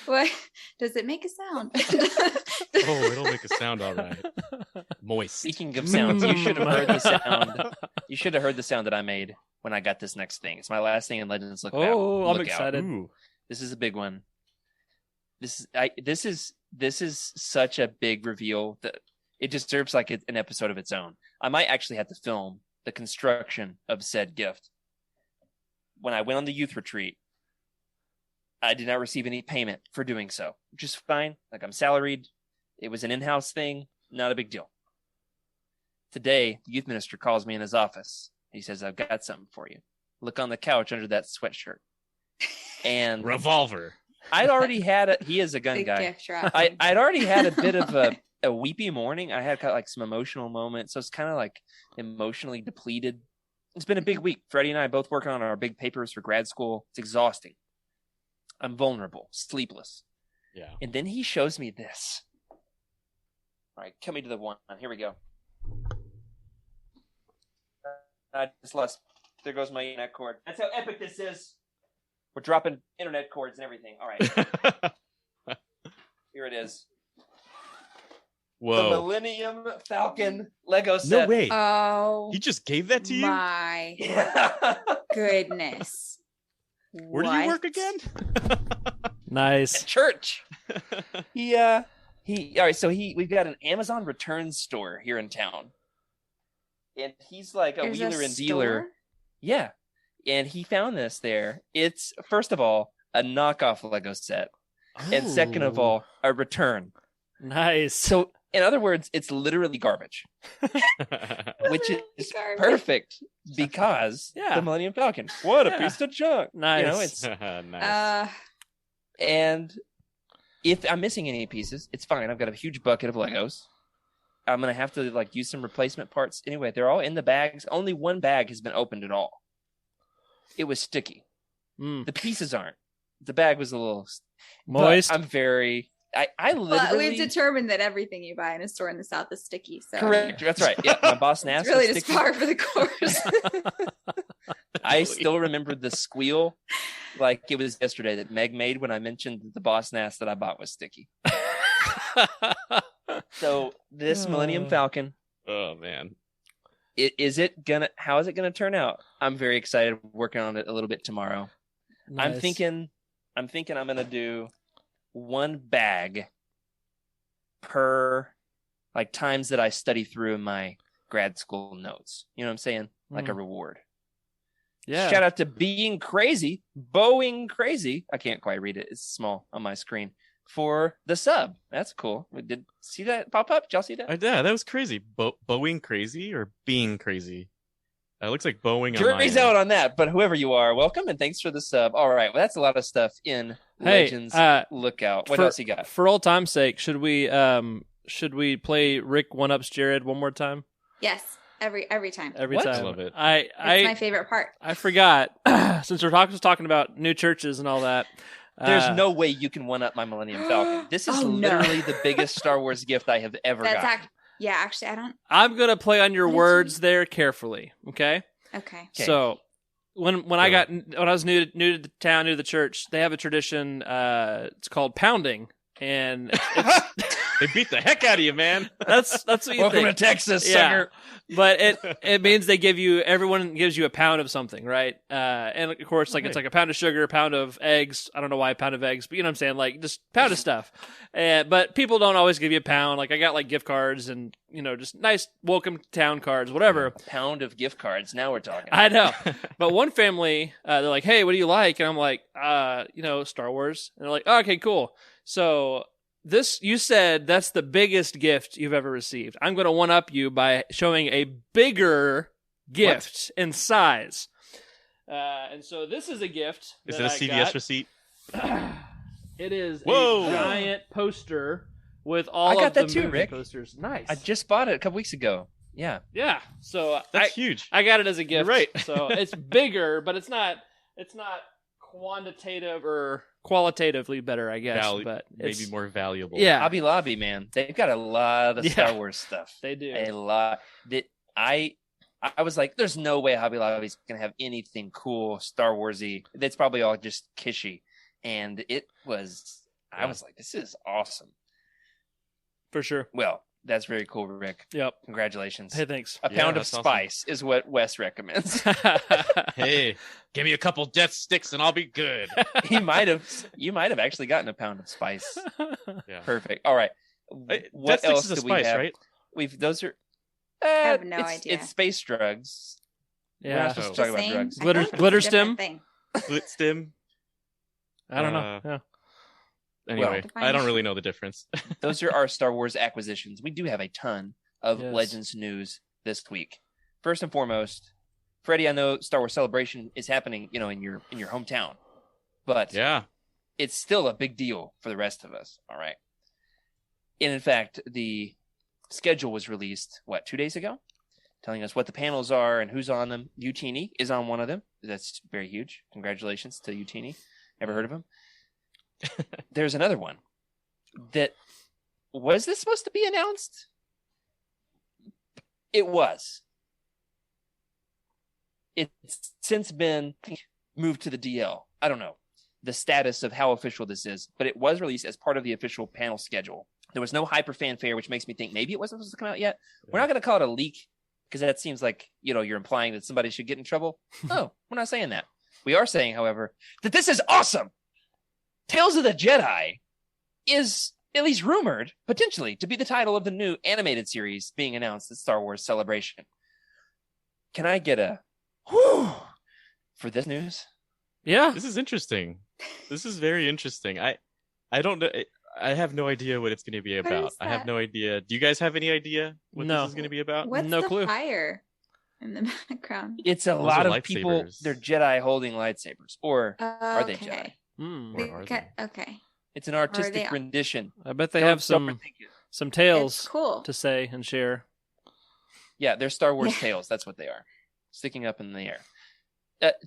what does it make a sound? Oh, it'll make a sound all right. Moist. Speaking of sounds, you should have heard the sound. You should have heard the sound that I made when I got this next thing. It's my last thing in Legends. Look Oh, I'm Look excited. Ooh. This is a big one. This is such a big reveal that it deserves like an episode of its own. I might actually have to film the construction of said gift. When I went on the youth retreat, I did not receive any payment for doing so, which is fine. Like I'm salaried. It was an in-house thing. Not a big deal. Today, the youth minister calls me in his office. He says, I've got something for you. Look on the couch under that sweatshirt. And Revolver. I'd already had he is a gun Big guy. gift wrap. I'd already had a bit of a weepy morning. I had kind of like some emotional moments. So it's kind of like emotionally depleted. It's been a big week. Freddie and I both working on our big papers for grad school. It's exhausting. I'm vulnerable, sleepless. Yeah. And then he shows me this. All right, coming to the one. Here we go. I just lost. There goes my internet cord. That's how epic this is. We're dropping internet cords and everything. All right, here it is. The Whoa. Millennium Falcon Lego No set. way. Oh He just gave that to you? my Yeah. goodness! Where do you work again? Nice. Church. He all right, so we've got an Amazon returns store here in town. and he's like a There's wheeler and dealer. store? Yeah, and he found this there. It's first of all a knockoff Lego set, and second of Ooh. all a return. Nice. So, in other words, it's literally garbage, which is Garbage. perfect because Yeah. the Millennium Falcon. What a Yeah. piece of junk! Nice. You know, it's Nice. and if I'm missing any pieces, it's fine. I've got a huge bucket of Legos. I'm gonna have to like use some replacement parts. Anyway, they're all in the bags. Only one bag has been opened at all. It was sticky. Mm. The pieces aren't. The bag was a little Moist. But I'm very. I Well, literally we've determined that everything you buy in a store in the South is sticky. So correct. That's right. Yeah, my boss It's Nass really was just sticky. par for the course. I still remember the squeal like it was yesterday that Meg made when I mentioned that the Boss Nass that I bought was sticky. So this Millennium Falcon, Oh man. how is it gonna turn out? I'm very excited, working on it a little bit tomorrow. I'm Nice. thinking I'm gonna do one bag per like times that I study through in my grad school notes. You know what I'm saying? Like a reward. Yeah. Shout out to Being Crazy, Boeing Crazy. I can't quite read it. It's small on my screen for the sub. That's cool. We did see that pop up. Did y'all see that? Yeah, that was crazy. Boeing crazy or being crazy? It looks like Boeing. Jury's out on that, but whoever you are, welcome and thanks for the sub. All right, well, that's a lot of stuff in Hey, Legends Lookout. What for- else you got? For old time's sake, should we play Rick One Ups Jared one more time? Yes, every time. Every What? time. I love it. It's my favorite part. I forgot since we're talking about new churches and all that. There's no way you can one up my Millennium Falcon. This is Oh, no. literally the biggest Star Wars gift I have ever That's got. actually, I don't. I'm gonna play on your What did words there carefully. Okay. Okay. Okay. So when I was new to the town, new to the church, they have a tradition. It's called pounding, and They beat the heck out of you, man. that's what you Welcome think. to Texas, Yeah. sucker. But it means everyone gives you a pound of something, right? And of course, like it's like a pound of sugar, a pound of eggs. I don't know why a pound of eggs, but you know what I'm saying? Like just pound of stuff. But people don't always give you a pound. Like I got like gift cards and, just nice welcome to town cards, whatever. A pound of gift cards. Now we're talking. I know. But one family, they're like, hey, what do you like? And I'm like, Star Wars. And they're like, oh, okay, cool. So you said that's the biggest gift you've ever received. I'm going to one up you by showing a bigger gift in size. And so this is a gift. Is it a CVS receipt? It is Whoa. a giant poster with all I got of the that too, movie Rick. posters. Nice. I just bought it a couple weeks ago. Yeah. Yeah. So That's huge. I got it as a gift. You're right. So it's bigger, but it's not quantitative or qualitatively better, I guess. But it's, maybe more valuable. Yeah. Hobby Lobby, man. They've got a lot of Yeah. Star Wars stuff. They do. A lot. That I was like, there's no way Hobby Lobby's gonna have anything cool Star Warsy. That's probably all just kishy. And it was. I was like, this is awesome. For sure. Well, that's very cool, Rick. Yep. Congratulations. Hey, thanks. A Yeah, pound of that's awesome. spice is what Wes recommends. Hey, give me a couple death sticks and I'll be good. You might have actually gotten a pound of spice. Yeah. Perfect. All right. What Death sticks else is a do spice, we have? right? Those are. I have no it's- idea. It's space drugs. We're not Yeah. supposed to The talk about same? drugs. I Glitter- feel like it's a glitter different stim? thing. Split stim. I don't know. Yeah. Anyway, Define I don't it. really know the difference. Those are our Star Wars acquisitions. We do have a ton of Yes. Legends news this week. First and foremost, Freddie, I know Star Wars Celebration is happening, in your hometown, but Yeah. it's still a big deal for the rest of us. All right. And in fact, the schedule was released 2 days ago, telling us what the panels are and who's on them. YOUTINI is on one of them. That's very huge. Congratulations to YOUTINI. Ever heard of him? There's another one that was this supposed to be announced? It was. It's since been moved to the DL. I don't know the status of how official this is, but it was released as part of the official panel schedule. There was no hyper fanfare, which makes me think maybe it wasn't supposed to come out yet. We're not going to call it a leak because that seems like, you're implying that somebody should get in trouble. No, we're not saying that. We are saying, however, that this is awesome. Tales of the Jedi is at least rumored, potentially, to be the title of the new animated series being announced at Star Wars Celebration. Can I get a whew for this news? Yeah. This is interesting. This is very interesting. I don't know. I have no idea what it's going to be about. is I have that? no idea. Do you guys have any idea what No. this is going to be about? What's No the clue. fire in the background? It's a Those lot are of people. lightsabers. They're Jedi holding lightsabers, or are they Jedi? Okay. Hmm. Or are they? Okay. It's an they- artistic rendition. I bet they Don't- have don't some overthink it. It's tales cool. to say and share. Yeah, they're Star Wars Yeah. tales. That's what they are, sticking up in the air.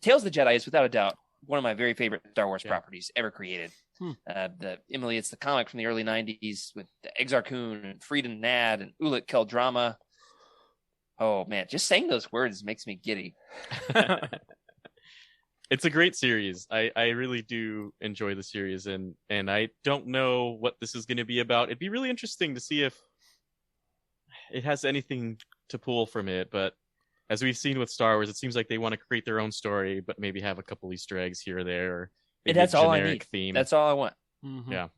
Tales of the Jedi is without a doubt one of my very favorite Star Wars properties ever created. Emily, it's the comic from the early '90s with the Exar Kun and Frieden Nad and Ulic Qel-Drama. Oh man, just saying those words makes me giddy. It's a great series. I really do enjoy the series, and I don't know what this is going to be about. It'd be really interesting to see if it has anything to pull from it, but as we've seen with Star Wars, it seems like they want to create their own story, but maybe have a couple Easter eggs here or there, or maybe That's a all I generic need. theme. That's all I want. Mhm. Yeah.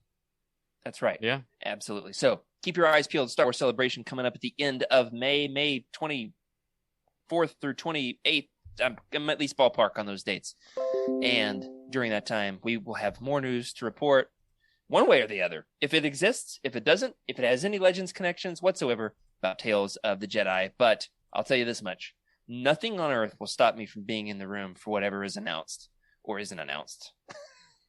That's right. Yeah. Absolutely. So keep your eyes peeled. Star Wars Celebration coming up at the end of May 24th through 28th. I'm at least ballpark on those dates. And during that time, we will have more news to report one way or the other. If it exists, if it doesn't, if it has any Legends connections whatsoever about Tales of the Jedi. But I'll tell you this much. Nothing on Earth will stop me from being in the room for whatever is announced or isn't announced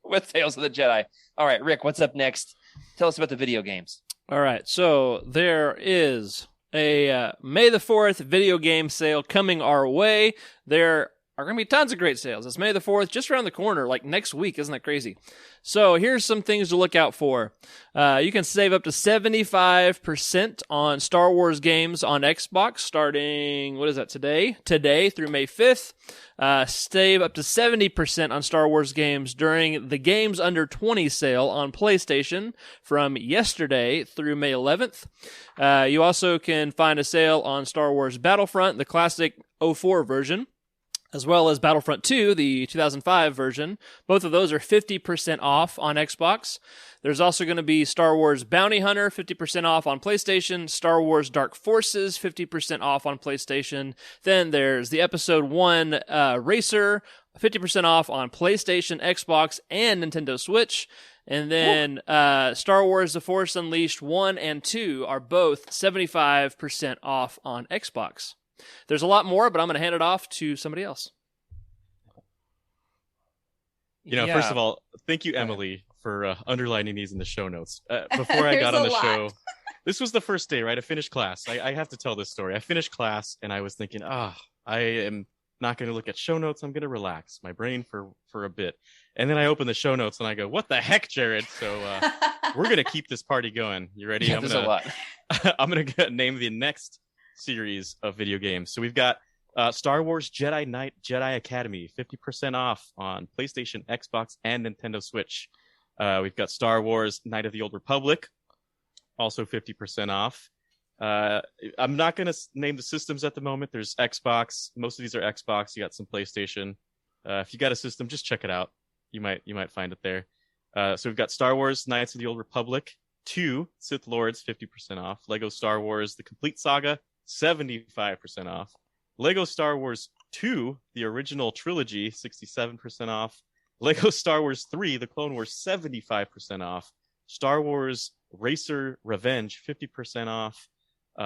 with Tales of the Jedi. All right, Rick, what's up next? Tell us about the video games. All right, so there is a May the 4th video game sale coming our way. There are going to be tons of great sales. It's May the 4th, just around the corner, like next week. Isn't that crazy? So here's some things to look out for. You can save up to 75% on Star Wars games on Xbox starting, what is that, today? Today through May 5th. Save up to 70% on Star Wars games during the Games Under 20 sale on PlayStation from yesterday through May 11th. You also can find a sale on Star Wars Battlefront, the classic 04 version, as well as Battlefront 2, the 2005 version. Both of those are 50% off on Xbox. There's also going to be Star Wars Bounty Hunter, 50% off on PlayStation. Star Wars Dark Forces, 50% off on PlayStation. Then there's the Episode 1 Racer, 50% off on PlayStation, Xbox, and Nintendo Switch. And then Star Wars The Force Unleashed 1 and 2 are both 75% off on Xbox. There's a lot more, but I'm going to hand it off to somebody else. First of all, thank you, Emily, for underlining these in the show notes. Before I got on the show, this was the first day, right? I finished class. I have to tell this story. I finished class, and I was thinking, I am not going to look at show notes. I'm going to relax my brain for a bit. And then I open the show notes, and I go, what the heck, Jared? So we're going to keep this party going. You ready? Yeah, there's a lot. I'm going to name the next series of video games. So we've got Star Wars Jedi Knight Jedi Academy, 50% off on PlayStation, Xbox, and Nintendo Switch. We've got Star Wars Knight of the Old Republic, also 50% off. I'm not going to name the systems at the moment. There's Xbox. Most of these are Xbox. You got some PlayStation. If you got a system, just check it out. You might find it there. So we've got Star Wars Knights of the Old Republic 2, Sith Lords, 50% off. Lego Star Wars The Complete Saga, 75% off. Lego Star Wars 2, the original trilogy, 67% off. Lego Star Wars 3, The Clone Wars, 75% off. Star Wars Racer Revenge, 50% off.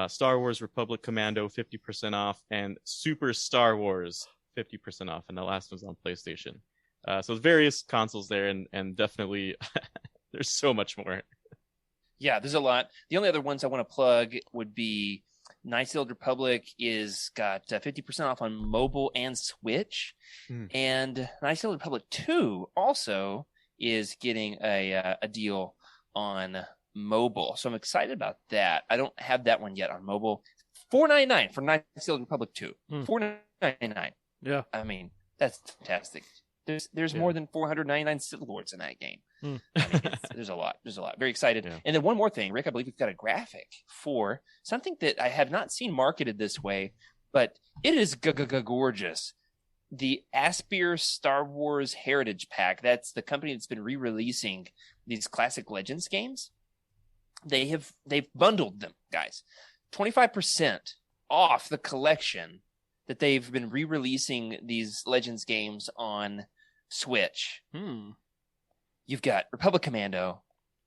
Star Wars Republic Commando, 50% off. And Super Star Wars, 50% off. And the last one's on PlayStation. So various consoles there, and definitely there's so much more. Yeah, there's a lot. The only other ones I want to plug would be Knights of the Old Republic is got 50% off on mobile and Switch. And Knights of the Old Republic 2 also is getting a deal on mobile. So I'm excited about that. I don't have that one yet on mobile. $4.99 for Knights of the Old Republic 2. $4.99. Yeah. I mean, that's fantastic. There's more than 499 Sith Lords in that game. I mean, there's a lot. Very excited. Yeah. And then one more thing, Rick, I believe we've got a graphic for something that I have not seen marketed this way, but it is gorgeous. The Aspyr Star Wars Heritage Pack. That's the company that's been re-releasing these classic Legends games. They've bundled them, guys. 25% off the collection. that they've been re-releasing these Legends games on Switch. You've got Republic Commando,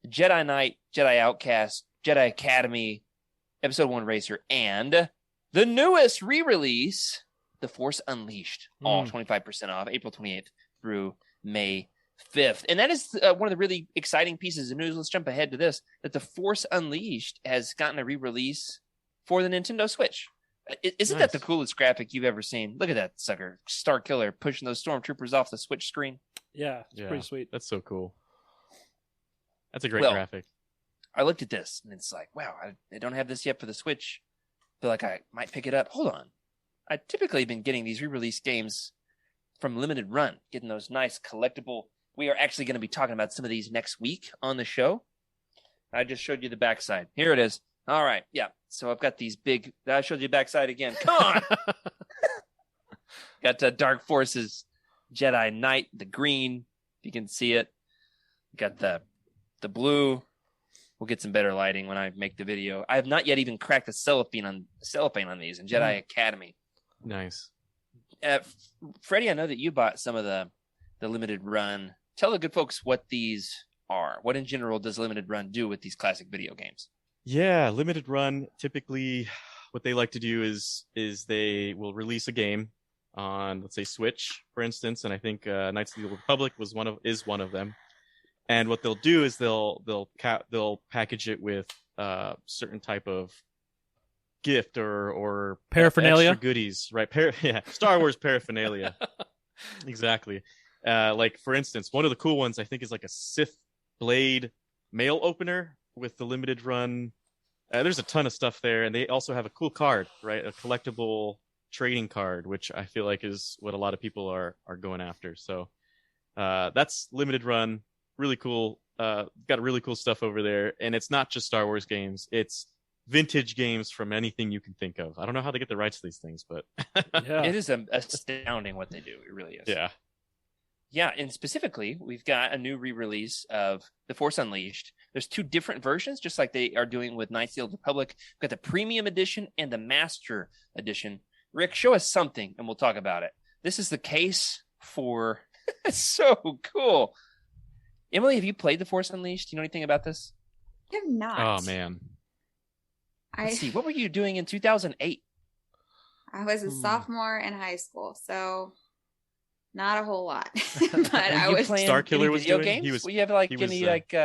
Jedi Knight, Jedi Outcast, Jedi Academy, Episode 1 Racer, and the newest re-release, The Force Unleashed, all 25% off, April 28th through May 5th. And that is one of the really exciting pieces of news. Let's jump ahead to this, that The Force Unleashed has gotten a re-release for the Nintendo Switch. Isn't that the coolest graphic you've ever seen? Look at that sucker, Star Killer, pushing those stormtroopers off the Switch screen. Yeah, it's pretty sweet. That's so cool. That's a great graphic. I looked at this, and it's like, wow, I don't have this yet for the Switch. Feel like I might pick it up. Hold on. I typically been getting these re-release games from Limited Run, getting those nice collectible. We are actually going to be talking about some of these next week on the show. I just showed you the backside. Here it is. All right. Yeah. So I've got these big. I showed you the backside again. Come on. Got Dark Forces, Jedi Knight, the green. If you can see it. Got the blue. We'll get some better lighting when I make the video. I have not yet even cracked the cellophane on these in Jedi Academy. Nice. Freddie, I know that you bought some of the Limited Run. Tell the good folks what these are. What in general does Limited Run do with these classic video games? Yeah, Limited Run, typically what they like to do is they will release a game on, let's say, Switch, for instance, and I think Knights of the Old Republic is one of them. And what they'll do is they'll package it with certain type of gift or paraphernalia, extra goodies, right? Star Wars paraphernalia. Exactly. Like for instance, one of the cool ones I think is like a Sith blade mail opener with the Limited Run. There's a ton of stuff there, and they also have a cool card, right? A collectible trading card, which I feel like is what a lot of people are going after. So that's Limited Run. Really cool. Got really cool stuff over there, and it's not just Star Wars games. It's vintage games from anything you can think of. I don't know how they get the rights to these things, but it is astounding what they do. It really is. Yeah, and specifically, we've got a new re-release of The Force Unleashed. There's two different versions, just like they are doing with Knights of the Old Republic. We've got the Premium Edition and the Master Edition. Rick, show us something, and we'll talk about it. This is the case for... It's so cool. Emily, have you played The Force Unleashed? Do you know anything about this? I have not. Oh, man. Let's see. What were you doing in 2008? I was a sophomore in high school, so not a whole lot. But I was playing Star Killer was video doing? games. You have like Xbox,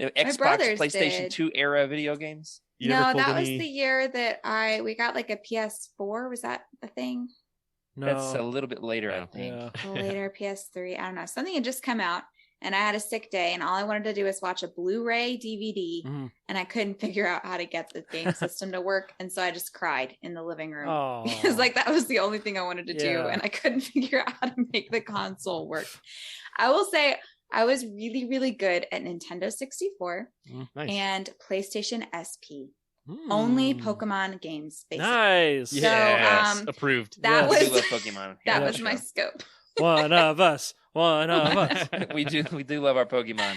PlayStation 2 era video games? No, that was the year that we got like a PS4. Was that the thing? No. That's a little bit later, I think. Yeah. Later, PS3. I don't know. Something had just come out. And I had a sick day, and all I wanted to do was watch a Blu-ray DVD, and I couldn't figure out how to get the game system to work, and so I just cried in the living room because like that was the only thing I wanted to do, and I couldn't figure out how to make the console work. I will say I was really, really good at Nintendo 64 and PlayStation SP. Only Pokemon games, basically. Nice. So, yes, approved. That was Pokemon. That was my scope. One of us. we do love our Pokemon.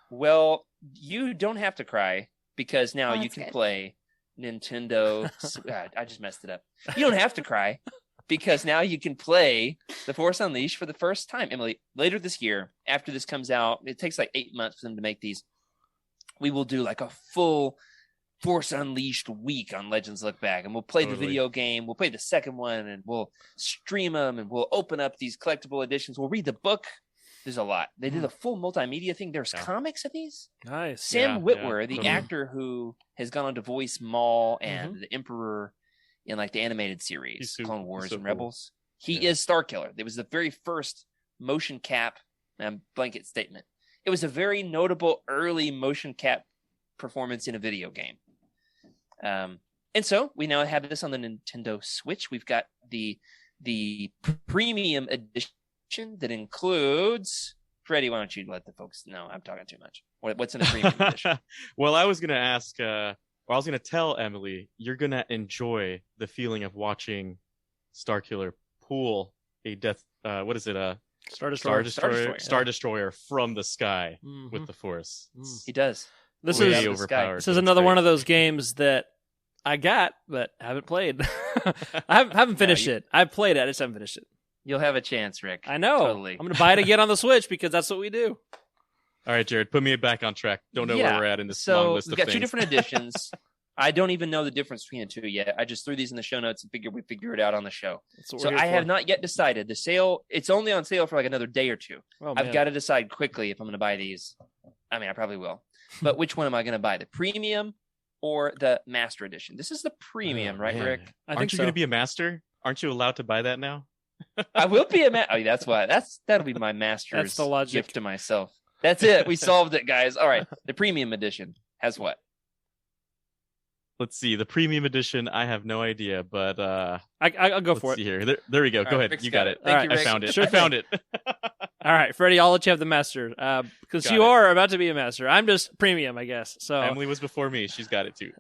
Well, you don't have to cry because now you can play Nintendo. God, I just messed it up. You don't have to cry because now you can play The Force Unleashed for the first time. Emily, later this year, after this comes out, it takes like 8 months for them to make these. We will do like a full Force Unleashed week on Legends Look Back, and we'll play the video game. We'll play the second one, and we'll stream them, and we'll open up these collectible editions. We'll read the book. There's a lot. They did a full multimedia thing. There's comics of these. Nice. Sam Witwer, the actor who has gone on to voice Maul and the Emperor in like the animated series, Clone Wars and Rebels. He is Star Killer. It was the very first motion cap blanket statement. It was a very notable early motion cap performance in a video game. And so we now have this on the Nintendo Switch. We've got the premium edition that includes. Freddie, why don't you let the folks know? I'm talking too much. What's in the premium edition? Well, I was going to ask, I was going to tell Emily, you're going to enjoy the feeling of watching Starkiller pull a death. What is it? Star Destroyer from the sky with the Force. He does. This is overpowered. This is another one of those games that I got, but haven't played. I haven't finished it. I've played it. I just haven't finished it. You'll have a chance, Rick. I know. Totally. I'm going to buy it again on the Switch because that's what we do. All right, Jared, put me back on track. Don't know where we're at in this long list of we've got things. 2 different editions. I don't even know the difference between the 2 yet. I just threw these in the show notes and figured we'd figure it out on the show. So I have not yet decided. The sale, it's only on sale for like another day or 2. Oh, I've got to decide quickly if I'm going to buy these. I mean, I probably will. But which one am I going to buy? The premium or the master edition? This is the premium, right, man. Rick? Aren't you going to be a master? Aren't you allowed to buy that now? I will be a master. Oh, that's why. That'll be my master's That's the logic. gift to myself. That's it. We solved it, guys. All right. The premium edition has what? Let's see. The premium edition, I have no idea, but I'll go for let's it. see here. There we go. Go ahead. Rick's You got it. Thank you, I Rick. found it. Sure I found it. All right, Freddie, I'll let you have the master because Got you it. are about to be a master. I'm just premium, I guess. So Emily was before me. She's got it too.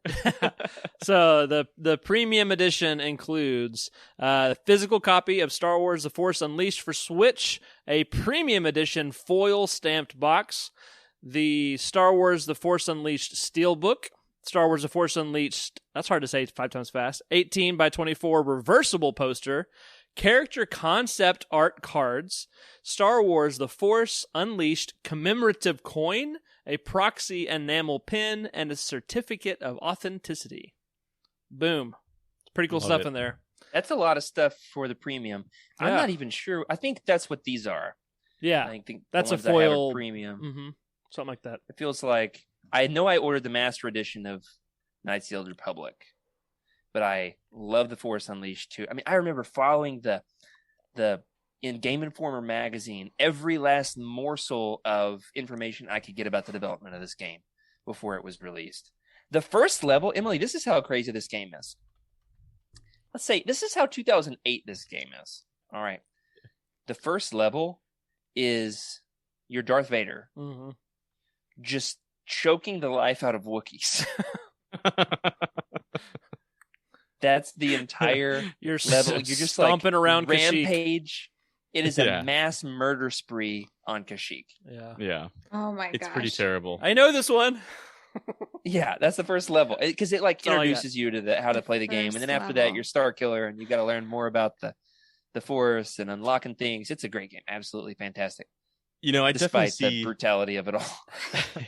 So the premium edition includes a physical copy of Star Wars: The Force Unleashed for Switch, a premium edition foil stamped box, the Star Wars: The Force Unleashed steelbook, Star Wars: The Force Unleashed, that's hard to say 5 times fast, 18 by 24 reversible poster, character concept art cards, Star Wars: The Force Unleashed commemorative coin, a proxy enamel pin, and a certificate of authenticity. Boom. Pretty cool Love stuff it. in there. That's a lot of stuff for the premium. I'm Yeah. not even sure. I think that's what these are. Yeah. I think the That's a ones that have foil- premium. Mm-hmm. Something like that. It feels like I know I ordered the master edition of Knights of the Old Republic, but I love the Force Unleashed too. I mean, I remember following the in Game Informer magazine every last morsel of information I could get about the development of this game before it was released. The first level, Emily, this is how crazy this game is. Let's say this is how 2008 this game is. All right. The first level is your Darth Vader Mm-hmm. just choking the life out of Wookiees. That's the entire You're level. You're just stomping like around Kashyyyk. rampage. It is Yeah. a mass murder spree on Kashyyyk. Yeah. Yeah, Oh my it's gosh. pretty terrible. I know this one. Yeah, that's the first level because it like all I got. introduces you to how to play the game, and then First after that, level. you're Star Killer, and you got to learn more about the Force and unlocking things. It's a great game, absolutely fantastic. You know, I definitely Despite see. the brutality of it all.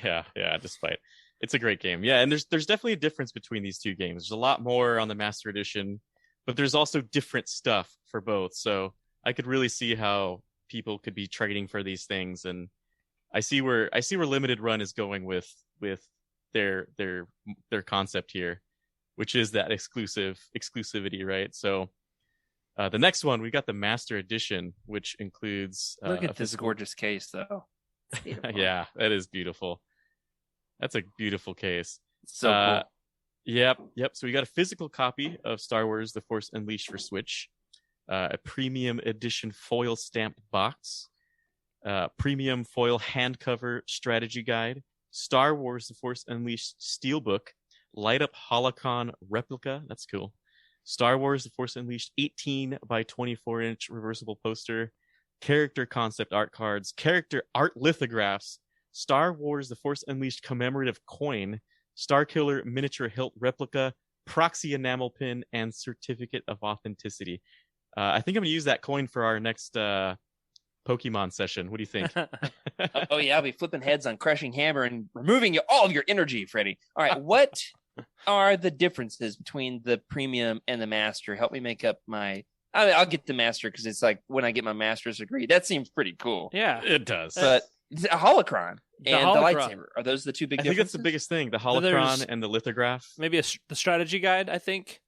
yeah. Despite, it's a great game. Yeah, and there's definitely a difference between these two games. There's a lot more on the Master Edition, but there's also different stuff for both. So I could really see how people could be trading for these things, and I see where Limited Run is going with their concept here, which is that exclusivity, right? So the next one, we got the Master Edition, which includes Look a at this physical- gorgeous case, though. It's beautiful. Yeah, that is beautiful. That's a beautiful case. So cool. Yep. So we got a physical copy of Star Wars: The Force Unleashed for Switch, a premium edition foil stamped box, premium foil hand cover strategy guide, Star Wars: The Force Unleashed steelbook, light up holocron replica. That's cool. Star Wars: The Force Unleashed 18 by 24 inch reversible poster, character concept art cards, character art lithographs, Star Wars: The Force Unleashed commemorative coin, Star Killer miniature hilt replica, proxy enamel pin, and certificate of authenticity. I think I'm going to use that coin for our next Pokemon session. What do you think? Oh yeah, I'll be flipping heads on Crushing Hammer and removing all of your energy, Freddie. All right, what are the differences between the premium and the master? Help me make up my. I'll get the master because it's like when I get my master's degree. That seems pretty cool. Yeah. It does. But a holocron The and holocron. the lightsaber, are those the two big I think differences? that's the biggest thing. The There's- holocron and the lithograph. Maybe the strategy guide, I think,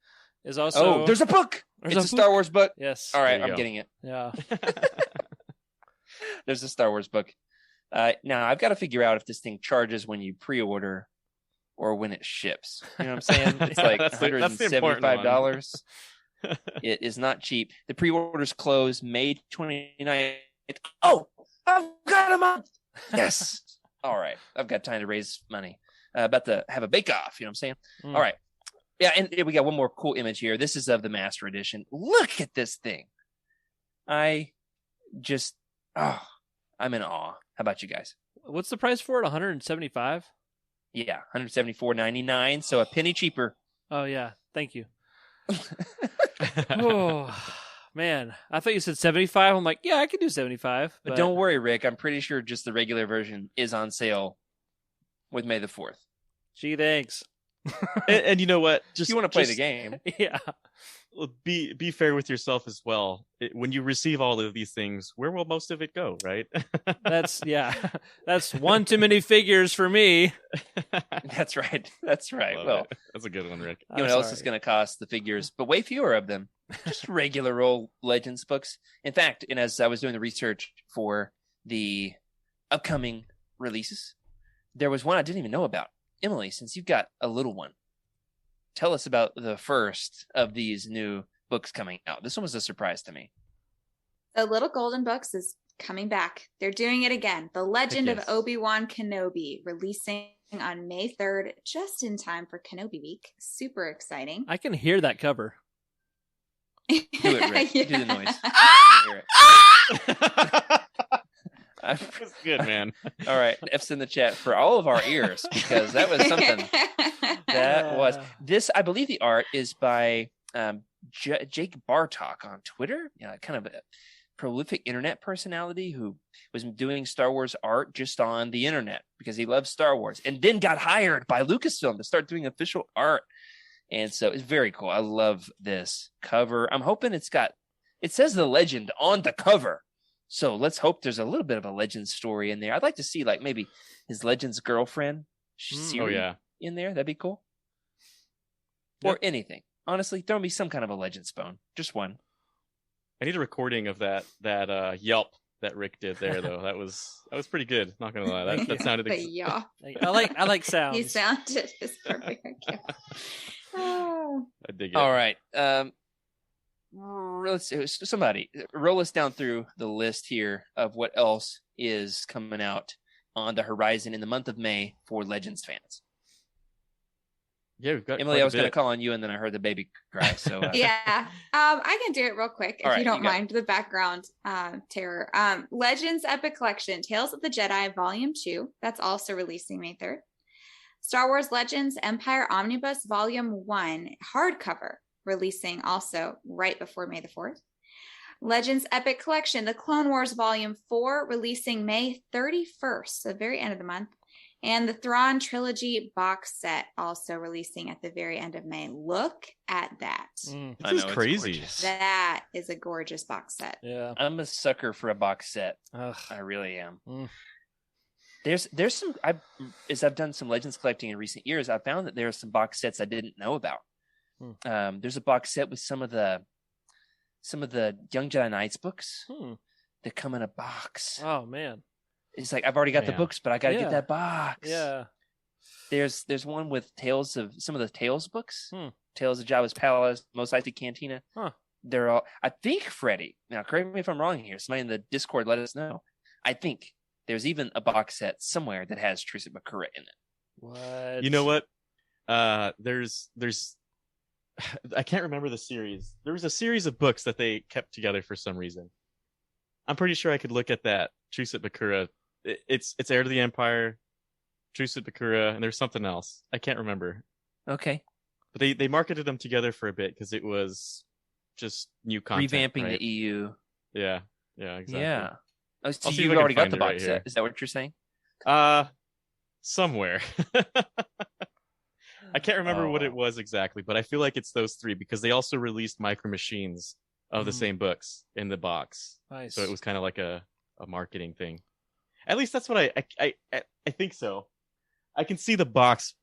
is also. Oh, there's a book. There's It's a a Star Wars book. Yes. All right, There you I'm go. getting it. Yeah. There's a Star Wars book. Now I've got to figure out if this thing charges when you pre-order or when it ships. You know what I'm saying? It's like That's the important one. $175. It is not cheap. The pre-orders close May 29th. Oh, I've got a month. Yes. All right. I've got time to raise money. About to have a bake-off. You know what I'm saying? Mm. All right. Yeah, and we got one more cool image here. This is of the Master Edition. Look at this thing. I'm in awe. How about you guys? What's the price for it? 175. Yeah, $174.99. So a penny cheaper. Oh yeah, thank you. Oh man, I thought you said 75. I'm like, yeah, I could do 75. But don't worry, Rick. I'm pretty sure just the regular version is on sale with May the 4th. Gee, thanks. And you know what? Just you want to play the game. Yeah. Be fair with yourself as well. When you receive all of these things, where will most of it go, right? That's one too many figures for me. That's right. Well, that's a good one, Rick. You know what else is going to cost the figures, but way fewer of them. Just regular old Legends books. In fact, and as I was doing the research for the upcoming releases, there was one I didn't even know about. Emily, since you've got a little one, tell us about the first of these new books coming out. This one was a surprise to me. The Little Golden Books is coming back. They're doing it again. The Legend of Obi-Wan Kenobi, releasing on May 3rd, just in time for Kenobi Week. Super exciting. I can hear that cover. Do it, Rick. Yeah. Do the noise. Hear it. That's good, man. All right. F's in the chat for all of our ears, because that was something. That was this. I believe the art is by Jake Bartok on Twitter. Kind of a prolific internet personality who was doing Star Wars art just on the internet because he loves Star Wars, and then got hired by Lucasfilm to start doing official art. And so it's very cool. I love this cover. I'm hoping it says the legend on the cover. So let's hope there's a little bit of a Legends story in there. I'd like to see like maybe his Legends girlfriend, Siri, in there. That'd be cool. Yep. Or anything. Honestly, throw me some kind of a Legends bone. Just one. I need a recording of that Yelp that Rick did there, though. That was pretty good. Not gonna lie, that sounded. I like sounds. He sounded his perfect. Oh. I dig it. All right. Somebody roll us down through the list here of what else is coming out on the horizon in the month of May for Legends fans. Yeah, we've got Emily. I was going to call on you, and then I heard the baby cry. So yeah, I can do it real quick if you don't mind the background terror. Legends Epic Collection: Tales of the Jedi Volume 2. That's also releasing May 3rd. Star Wars Legends Empire Omnibus Volume 1 hardcover, releasing also right before May the 4th. Legends Epic Collection, The Clone Wars Volume 4, releasing May 31st, the very end of the month. And the Thrawn Trilogy box set, also releasing at the very end of May. Look at that. This is crazy. That is a gorgeous box set. Yeah, I'm a sucker for a box set. Ugh. I really am. There's some. As I've done some Legends collecting in recent years, I found that there are some box sets I didn't know about. There's a box set with some of the Young Jedi Knights books that come in a box. Oh man, it's like I've already got the books, but I got to get that box. Yeah. There's one with some of the Tales books. Tales of Jabba's Palace, Mos Eisley Cantina. They're all. I think Freddie. Now, correct me if I'm wrong here. Somebody in the Discord let us know. I think there's even a box set somewhere that has Teresa Bakura in it. What? You know what? There's. I can't remember the series. There was a series of books that they kept together for some reason. I'm pretty sure I could look at that. Teresa Bakura. It's Heir to the Empire, Teresa Bakura, and there's something else. I can't remember. Okay. But they marketed them together for a bit because it was just new content. Revamping the EU. Yeah, exactly. Yeah. So you've already got the box set. Is that what you're saying? Somewhere. I can't remember what it was exactly, but I feel like it's those three because they also released Micro Machines of the same books in the box. Nice. So it was kind of like a marketing thing. At least that's what I think so. I can see the box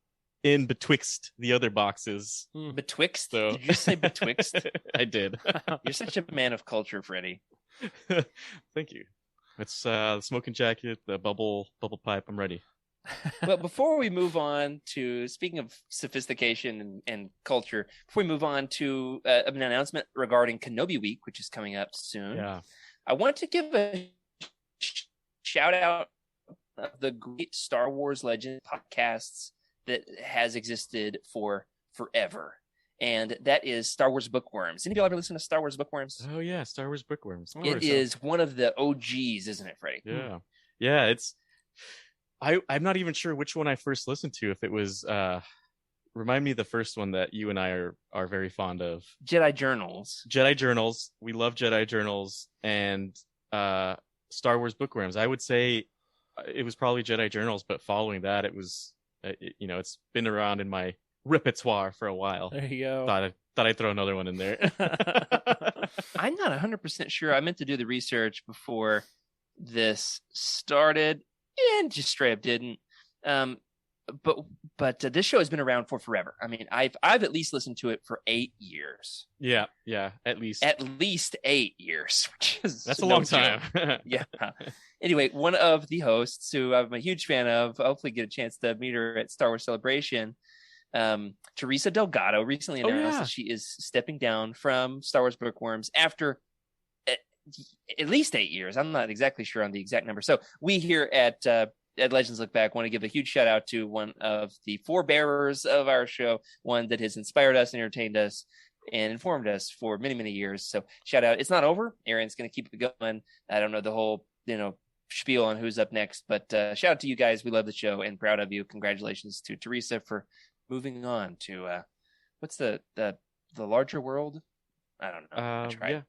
in betwixt the other boxes. Betwixt? So. Did you say betwixt? I did. You're such a man of culture, Freddie. Thank you. It's the smoking jacket, the bubble pipe. I'm ready. Well, before we move on to, speaking of sophistication and culture, before we move on to an announcement regarding Kenobi Week, which is coming up soon, I want to give a shout out of the great Star Wars Legends podcasts that has existed for forever. And that is Star Wars Bookworms. Any of y'all ever listen to Star Wars Bookworms? Oh, yeah, Star Wars Bookworms. It is one of the OGs, isn't it, Freddie? Yeah. Yeah, it's... I'm not even sure which one I first listened to, if it was Remind me the first one that you and I are very fond of. Jedi Journals. Jedi Journals. We love Jedi Journals and Star Wars Bookworms. I would say it was probably Jedi Journals, but following that, it was, it's been around in my repertoire for a while. There you go. Thought I'd throw another one in there. I'm not 100% sure. I meant to do the research before this started and just straight up didn't. But this show has been around for forever. I mean, I've at least listened to it for 8 years. Yeah, at least 8 years. That's a long time. Yeah. Anyway, one of the hosts who I'm a huge fan of, hopefully get a chance to meet her at Star Wars Celebration, Teresa Delgado, recently announced that she is stepping down from Star Wars Bookworms after at least 8 years. I'm not exactly sure on the exact number. So we here at Legends Look Back want to give a huge shout out to one of the forebearers of our show, one that has inspired us and entertained us and informed us for many, many years. So shout out. It's not over. Aaron's going to keep it going. I don't know the whole, spiel on who's up next, but shout out to you guys. We love the show and proud of you. Congratulations to Teresa for moving on to what's the larger world? I don't know. Yeah,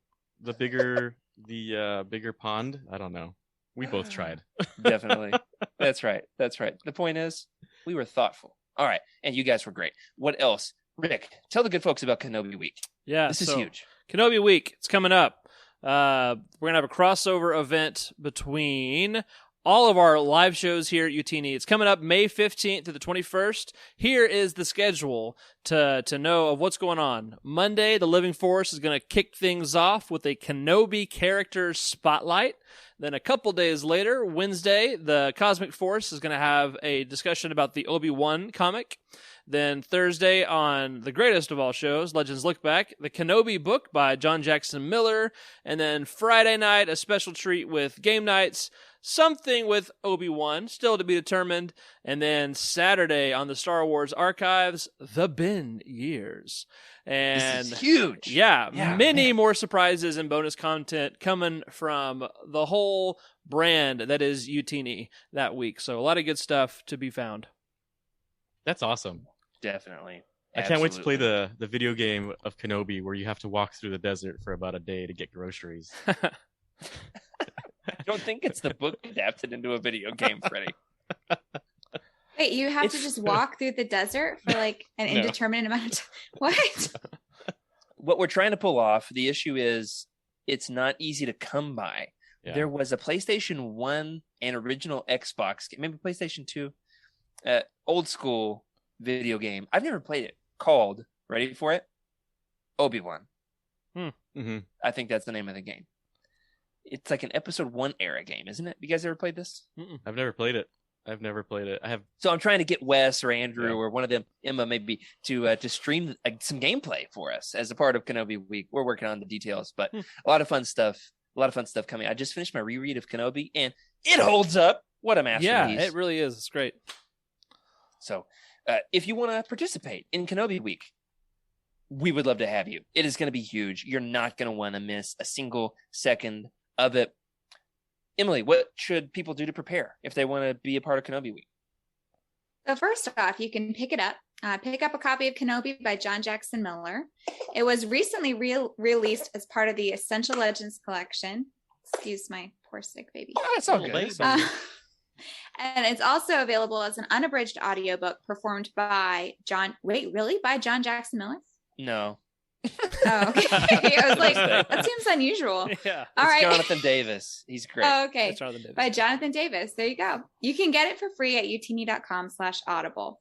the bigger pond. I don't know. We both tried. Definitely. That's right. The point is, we were thoughtful. All right. And you guys were great. What else? Rick, tell the good folks about Kenobi Week. Yeah. This is huge. Kenobi Week. It's coming up. We're going to have a crossover event between all of our live shows here at YOUTINI. It's coming up May 15th to the 21st. Here is the schedule to know of what's going on. Monday, the Living Force is going to kick things off with a Kenobi character spotlight. Then a couple days later, Wednesday, the Cosmic Force is going to have a discussion about the Obi-Wan comic. Then Thursday on the greatest of all shows, Legends Look Back, the Kenobi book by John Jackson Miller. And then Friday night, a special treat with game nights, something with Obi-Wan, still to be determined. And then Saturday on the Star Wars Archives, The Ben Years. And this is huge. Yeah, many more surprises and bonus content coming from the whole brand that is YOUTINI that week. So a lot of good stuff to be found. That's awesome. Definitely. I can't wait to play the video game of Kenobi where you have to walk through the desert for about a day to get groceries. I don't think it's the book adapted into a video game, Freddie. Wait, you have to just walk through the desert for like an indeterminate amount of time? What? What we're trying to pull off, the issue is it's not easy to come by. Yeah. There was a PlayStation 1 and original Xbox, maybe PlayStation 2, old school video game. I've never played it, called, ready for it? Obi-Wan. Mm-hmm. I think that's the name of the game. It's like an episode 1 era game, isn't it? You guys ever played this? I've never played it. I have. So I'm trying to get Wes or Andrew or one of them, Emma maybe, to stream some gameplay for us as a part of Kenobi Week. We're working on the details, but a lot of fun stuff. Coming. I just finished my reread of Kenobi, and it holds up. What a masterpiece! Yeah, it really is. It's great. So, if you want to participate in Kenobi Week, we would love to have you. It is going to be huge. You're not going to want to miss a single second of it. Emily, what should people do to prepare if they want to be a part of Kenobi Week? So first off, you can pick it up. Pick up a copy of Kenobi by John Jackson Miller. It was recently released as part of the Essential Legends collection. Excuse my poor sick baby. Oh, it's all good. And it's also available as an unabridged audiobook performed by John. Wait, really? By John Jackson Miller? No. Oh, okay. I was like, that seems unusual. Yeah. All right. Jonathan Davis. He's great. Oh, okay. It's Jonathan Davis. By Jonathan Davis. There you go. You can get it for free at youtini.com/audible.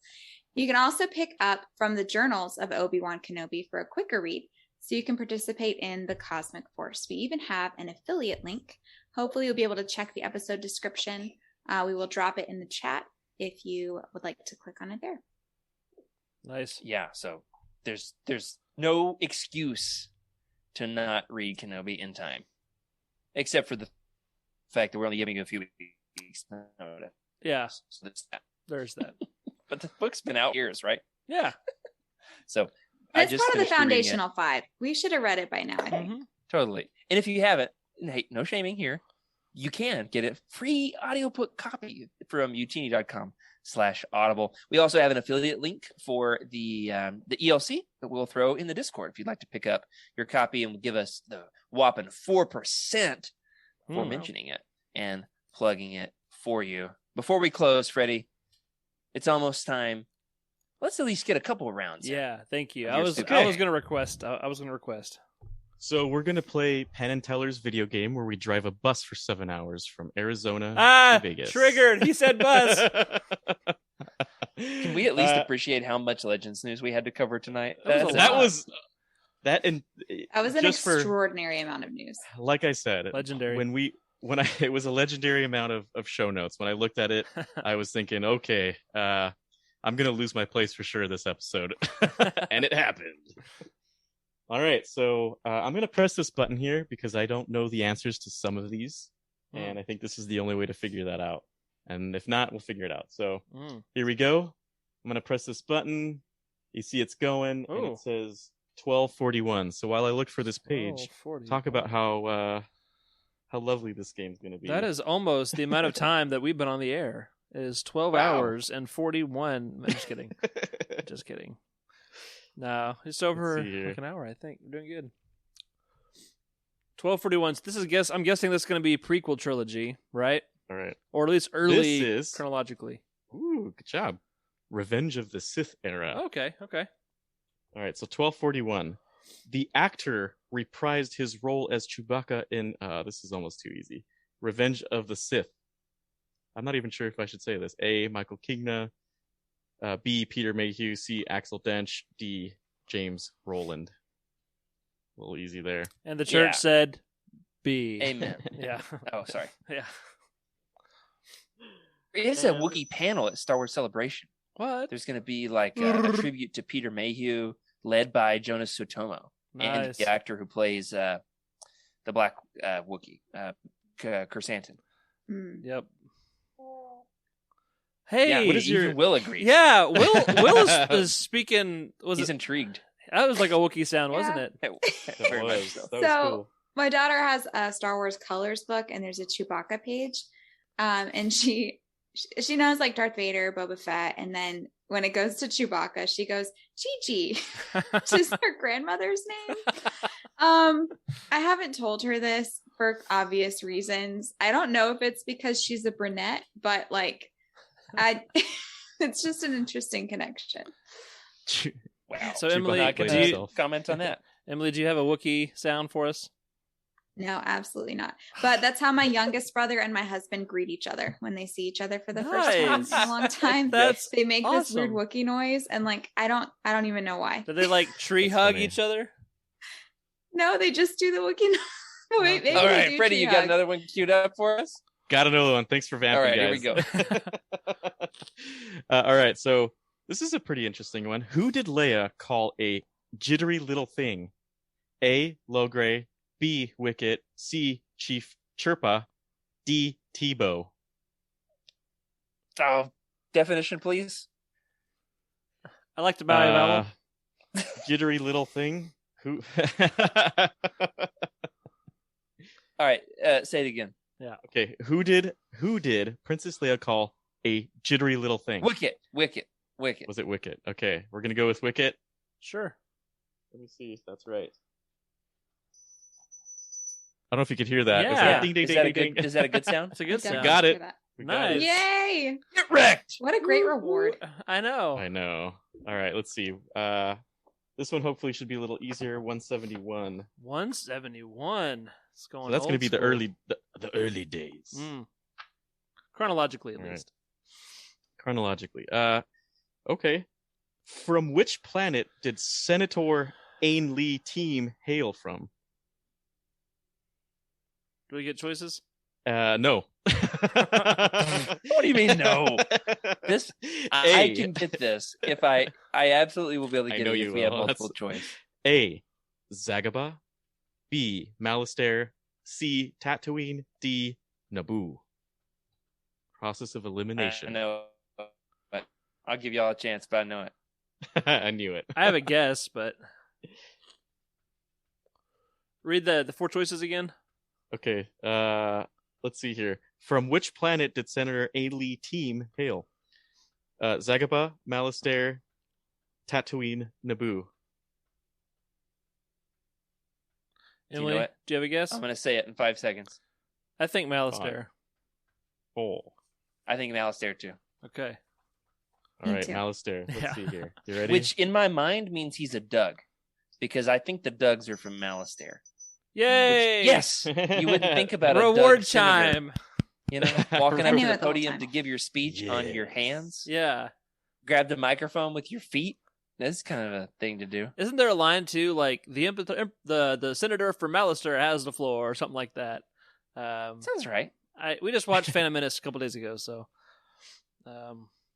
You can also pick up from the journals of Obi-Wan Kenobi for a quicker read, so you can participate in the Cosmic Force. We even have an affiliate link. Hopefully you'll be able to check the episode description. We will drop it in the chat if you would like to click on it there. Nice. Yeah, so there's no excuse to not read Kenobi in time, except for the fact that we're only giving you a few weeks. Yeah. So that's that. There's that. But the book's been out years, right? Yeah. So it's part of the foundational 5. We should have read it by now, I think. Totally. And if you haven't, hey, no shaming here. you can get a free audiobook copy from youtini.com/audible. We also have an affiliate link for the ELC that we'll throw in the Discord if you'd like to pick up your copy and give us the whopping 4% for mentioning it and plugging it for you. Before we close, Freddie, it's almost time. Let's at least get a couple of rounds. Yeah, thank you. Of I your was stupid- going to request. I was going to request. So we're gonna play Penn and Teller's video game where we drive a bus for 7 hours from Arizona to Vegas. Triggered. He said bus. Can we at least appreciate how much Legends news we had to cover tonight? That was a that lot. was that and That was an just for- extraordinary amount of news. like I said, Legendary. it was a legendary amount of show notes. When I looked at it, I was thinking, okay, I'm gonna lose my place for sure this episode, and it happened. All right, so I'm gonna press this button here because I don't know the answers to some of these, and I think this is the only way to figure that out. And if not, we'll figure it out. So here we go. I'm gonna press this button. You see it's going, and it says 12:41. So while I look for this page, talk about how lovely this game's gonna be. That is almost the amount of time that we've been on the air. It is 12 hours and 41. I'm just kidding. Just kidding. No, it's over like an hour, I think. We're doing good. 12:41. So I'm guessing this is going to be prequel trilogy, right? All right. Or at least early This is chronologically. Ooh, good job. Revenge of the Sith era. Okay. All right, so 12:41. The actor reprised his role as Chewbacca in this is almost too easy. Revenge of the Sith. I'm not even sure if I should say this. A. Michael Kigna. B. Peter Mayhew. C. Axel Dench. D. James Rowland. A little easy there. And the church said B. Amen. Yeah. Oh, sorry. Yeah. It is a Wookiee panel at Star Wars Celebration. What? There's going to be like a tribute to Peter Mayhew, led by Jonas Sutomo, and Nice. the actor who plays the Black Wookiee, Kersantin. Yep. Hey, Yeah, what is even Will agrees. Yeah, Will is speaking. He's intrigued. That was like a Wookiee sound, wasn't it? Very much so. That was cool. My daughter has a Star Wars colors book, and there's a Chewbacca page, and she knows like Darth Vader, Boba Fett, and then when it goes to Chewbacca, she goes Chi-Chi, which is her grandmother's name. I haven't told her this for obvious reasons. I don't know if it's because she's a brunette, but like, it's just an interesting connection. Wow. So Emily, not going to comment on that. Emily, do you have a Wookiee sound for us? No, absolutely not. But that's how my youngest brother and my husband greet each other when they see each other for the first time in a long time. They make this weird Wookiee noise, and like I don't even know why. Do they like tree hug each other? No, they just do the Wookiee noise. Wait, maybe all they right, do Freddie, tree you hug. got another one queued up for us? Got another one. Thanks for vamping, all right, guys. Here we go. All right, so this is a pretty interesting one. Who did Leia call a jittery little thing? A. Logray. B. Wicket. C. Chief Chirpa. D. Tebow. Oh, definition, please. I like to buy a vowel. Jittery little thing. Who? All right, say it again. Yeah. Okay. Who did Princess Leia call a jittery little thing? Wicket. Was it Wicket? Okay, we're gonna go with Wicket. Sure. Let me see if that's right. I don't know if you could hear that. Yeah. Is that ding, ding, ding, ding, ding. Is that a good sound? It's a good I sound. Got it. that. We got it. Nice. Yay! Get wrecked. What a great reward. I know. I know. All right, let's see. This one hopefully should be a little easier. 171. 171. It's going. So that's going to be the old the early days. school. Chronologically, at All right. least. Chronologically. Okay. From which planet did Senator Ain Lee team hail from? Do we get choices? No. What do you mean no? This I can get this if I absolutely will be able to I get know it you if we will. have multiple choice. A. Zagaba. B. Malastare. C. Tatooine. D. Naboo. Process of elimination. I know, but I'll give y'all a chance, but I know it. I knew it. I have a guess, but read the four choices again. Okay. let's see here. From which planet did Senator Ailey team hail? Zagaba, Malastare, Tatooine, Naboo. Emily, know what? do you have a guess? I'm going to say it in 5 seconds. I think Malastare. Oh. I think Malastare too. Okay. All Me right, too. Malastare. Let's Yeah. see here. You ready? Which in my mind means he's a Doug. Because I think the Dougs are from Malastare. Yay! Yes! You wouldn't think about a Reward Doug senator, time. you know, walking I up knew to it the the whole podium time. to give your speech on your Yes. hands. Yeah. Grab the microphone with your feet. That's kind of a thing to do. Isn't there a line too, like the senator from Malastare has the floor, or something like that? Sounds right. We just watched Phantom Menace a couple days ago, so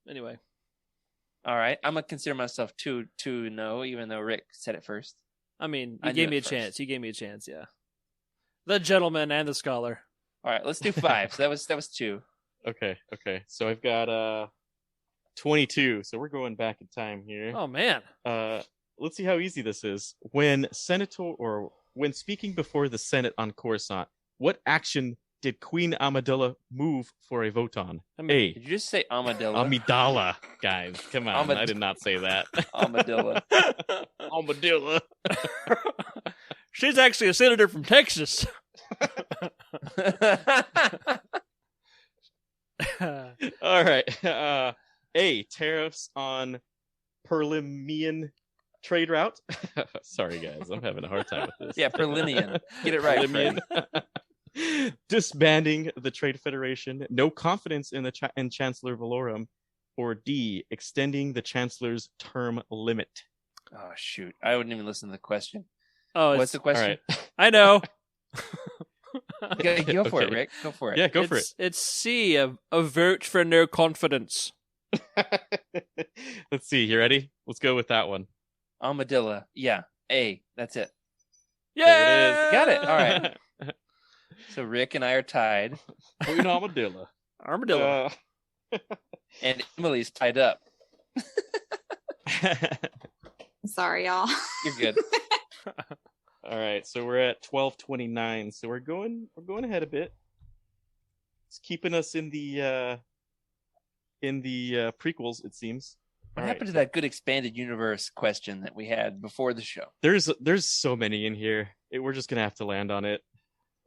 anyway. All right. I'm going to consider myself two no, even though Rick said it first. I mean, I you knew gave me a it first. chance. You gave me a chance, yeah. The gentleman and the scholar. All right. Let's do 5. So that was 2. Okay. So I've got 22. So we're going back in time here. Oh man. Let's see how easy this is. When speaking before the Senate on Coruscant, what action did Queen Amidala move for a vote on? I mean, A. Did you just say Armadillo? Amidala, guys. Come on. Amid- I did not say that. Armadillo. Armadillo. She's actually a senator from Texas. All right. A. Tariffs on Perlimian trade route. Sorry, guys. I'm having a hard time with this. Yeah, Perlimian. Get it right, Perlimian. Disbanding the Trade Federation. No confidence in in Chancellor Valorum. Or D. Extending the Chancellor's term limit. Oh, shoot. I wouldn't even listen to the question. Oh, What's the All question? right. I know. Go for it, Okay. Rick. Go for it. Yeah, go for it. It's C, a vote for no confidence. Let's see. You ready? Let's go with that one. Armadillo. Yeah. A. That's it. Yeah, There it is. Got it. All right. So Rick and I are tied, Queen Armadillo. Armadillo. and Emily's tied up. Sorry, y'all. You're good. All right, so we're at 12:29. So we're going ahead a bit. It's keeping us in the prequels, it seems. What All happened right, to that good expanded universe question that we had before the show? There's so many in here. We're just gonna have to land on it.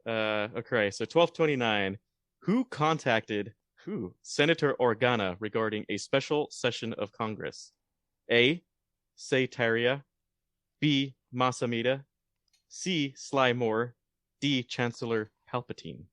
Okay, so 12:29. Who contacted Senator Organa regarding a special session of Congress? A. Saytaria. B. Masamita. C. Sly Moore. D. Chancellor Palpatine.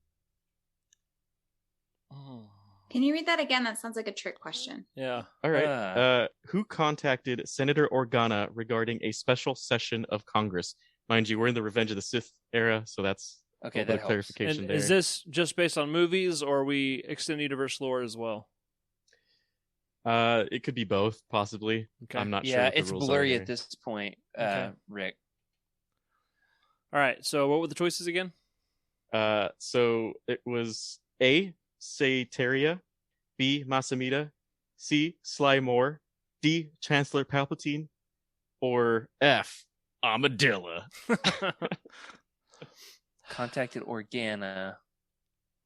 Can you read that again? That sounds like a trick question. Yeah. All right. Who contacted Senator Organa regarding a special session of Congress? Mind you, we're in the Revenge of the Sith era, so that's Okay, a that bit of helps. clarification And there. is this just based on movies, or are we extending universe lore as well? It could be both, possibly. Okay. I'm not sure. Yeah, what the it's rules are blurry there. at this point, Okay. Rick. All right. So what were the choices again? So it was A. Saytaria, B. Masamita, C. Sly Moore, D. Chancellor Palpatine, or F. Armadillo. Contacted Organa.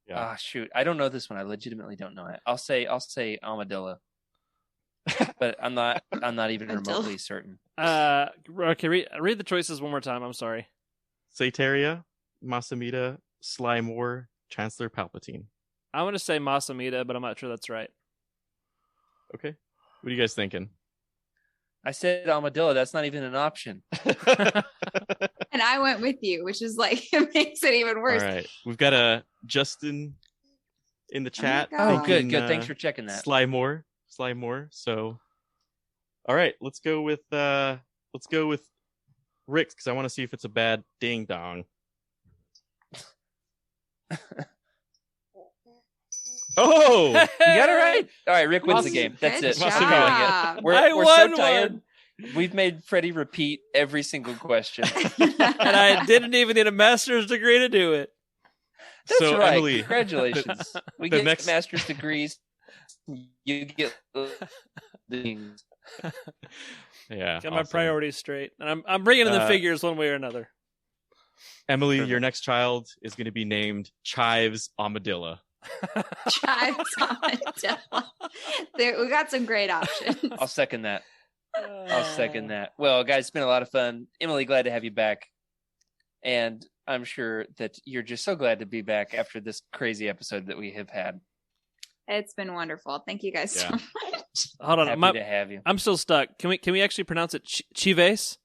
Yeah. Ah, shoot. I don't know this one. I legitimately don't know it. I'll say Armadillo. But I'm not even Armadillo. remotely certain. Okay, read the choices one more time. I'm sorry. Saytaria, Masamita, Sly Moore, Chancellor Palpatine. I want to say Masamita, but I'm not sure that's right. Okay. What are you guys thinking? I said Armadillo. That's not even an option. And I went with you, which is like, it makes it even All worse. right. We've got a Justin in the chat. God. Oh, thinking, good. Thanks for checking that. Sly Moore. So, all right, let's go with Rick's, because I want to see if it's a bad ding dong. Oh, You got it right. All right, Rick wins the game. That's Good it. Must We're have calling job. it. We're I so won tired. one. We've made Freddie repeat every single question. And I didn't even need a master's degree to do it. That's so right. Emily, Congratulations. We the get next- master's degrees. You get the yeah, Got my awesome. priorities straight, and I'm bringing in the Uh, figures one way or another. Emily, Perfect. your next child is going to be named Chives Armadillo. Chives Armadillo. There, we got some great options. I'll second that. Well, guys, it's been a lot of fun. Emily, glad to have you back. And I'm sure that you're just so glad to be back after this crazy episode that we have had. It's been wonderful. Thank you guys so Yeah. much. Hold on, Happy to have you. I'm still stuck. Can we actually pronounce it Chives?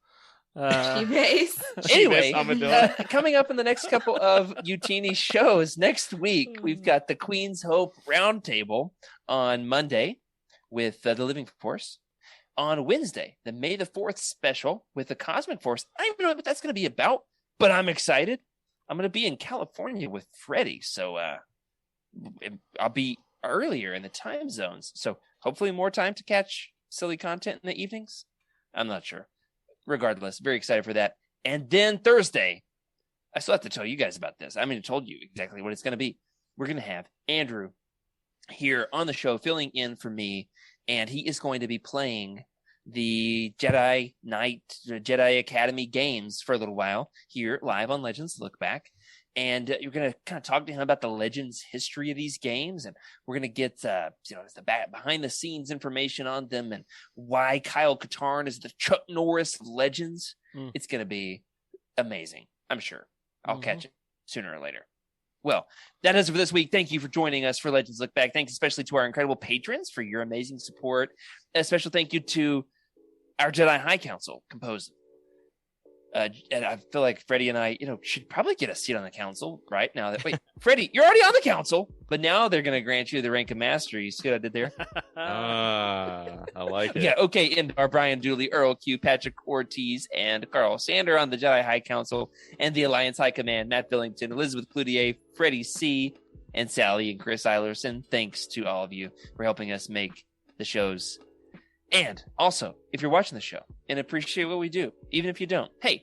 Chives. Anyway, Armadillo. coming up in the next couple of YOUTINI shows next week, we've got the Queen's Hope Roundtable on Monday with the Living Force. On Wednesday, the May the 4th special with the Cosmic Force. I don't even know what that's going to be about, but I'm excited. I'm going to be in California with Freddie, so I'll be earlier in the time zones. So hopefully more time to catch silly content in the evenings. I'm not sure. Regardless, very excited for that. And then Thursday, I still have to tell you guys about this. I mean, I told you exactly what it's going to be. We're going to have Andrew here on the show filling in for me, and he is going to be playing the Jedi Academy games for a little while here live on Legends Look Back. And you're going to kind of talk to him about the Legends history of these games. And we're going to get, the behind the scenes information on them and why Kyle Katarn is the Chuck Norris of Legends. It's going to be amazing. I'm sure I'll catch it sooner or later. Well, that is it for this week. Thank you for joining us for Legends Look Back. Thanks especially to our incredible patrons for your amazing support. A special thank you to our Jedi High Council composed. And I feel like Freddie and I, should probably get a seat on the council, right? Now that, wait, Freddie, you're already on the council, but now they're going to grant you the rank of master. You see what I did there? I like it. Yeah, okay. And our Brian Dooley, Earl Q, Patrick Ortiz, and Carl Sander on the Jedi High Council and the Alliance High Command, Matt Billington, Elizabeth Cloutier, Freddie C, and Sally and Chris Eilerson. Thanks to all of you for helping us make the shows. And also, if you're watching the show and appreciate what we do, even if you don't, hey,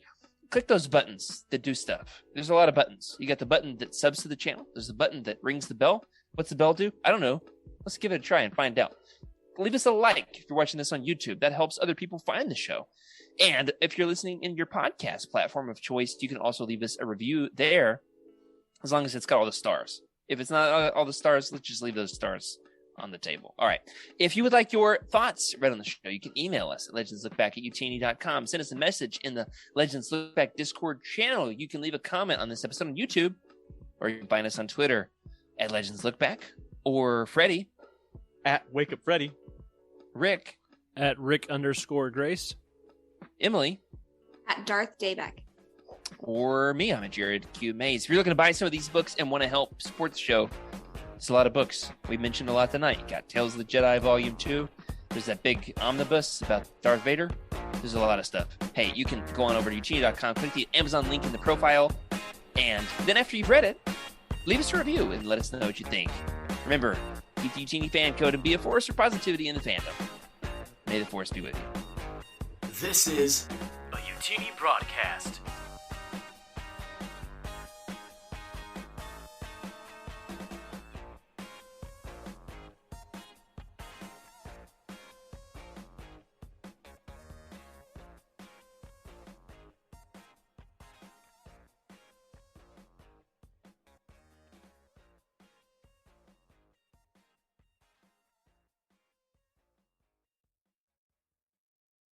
click those buttons that do stuff. There's a lot of buttons. You got the button that subs to the channel. There's the button that rings the bell. What's the bell do? I don't know. Let's give it a try and find out. Leave us a like if you're watching this on YouTube. That helps other people find the show. And if you're listening in your podcast platform of choice, you can also leave us a review there as long as it's got all the stars. If it's not all the stars, let's just leave those stars on the table. All right. If you would like your thoughts read on the show, you can email us at legendslookback@youtini.com. Send us a message in the Legends Look Back Discord channel. You can leave a comment on this episode on YouTube, or you can find us on Twitter at Legends Look Back, or Freddie At Wake Up Freddy. Rick At Rick_Grace. Emily At Darth Dayback. or me. I'm at Jared Q. Mays. If you're looking to buy some of these books and want to help support the show, it's a lot of books. We mentioned a lot tonight. You got Tales of the Jedi Volume 2. There's that big omnibus about Darth Vader. There's a lot of stuff. Hey, you can go on over to youtini.com, click the Amazon link in the profile, and then after you've read it, leave us a review and let us know what you think. Remember, keep the YOUTINI fan code and be a force for positivity in the fandom. May the force be with you. This is a YOUTINI broadcast.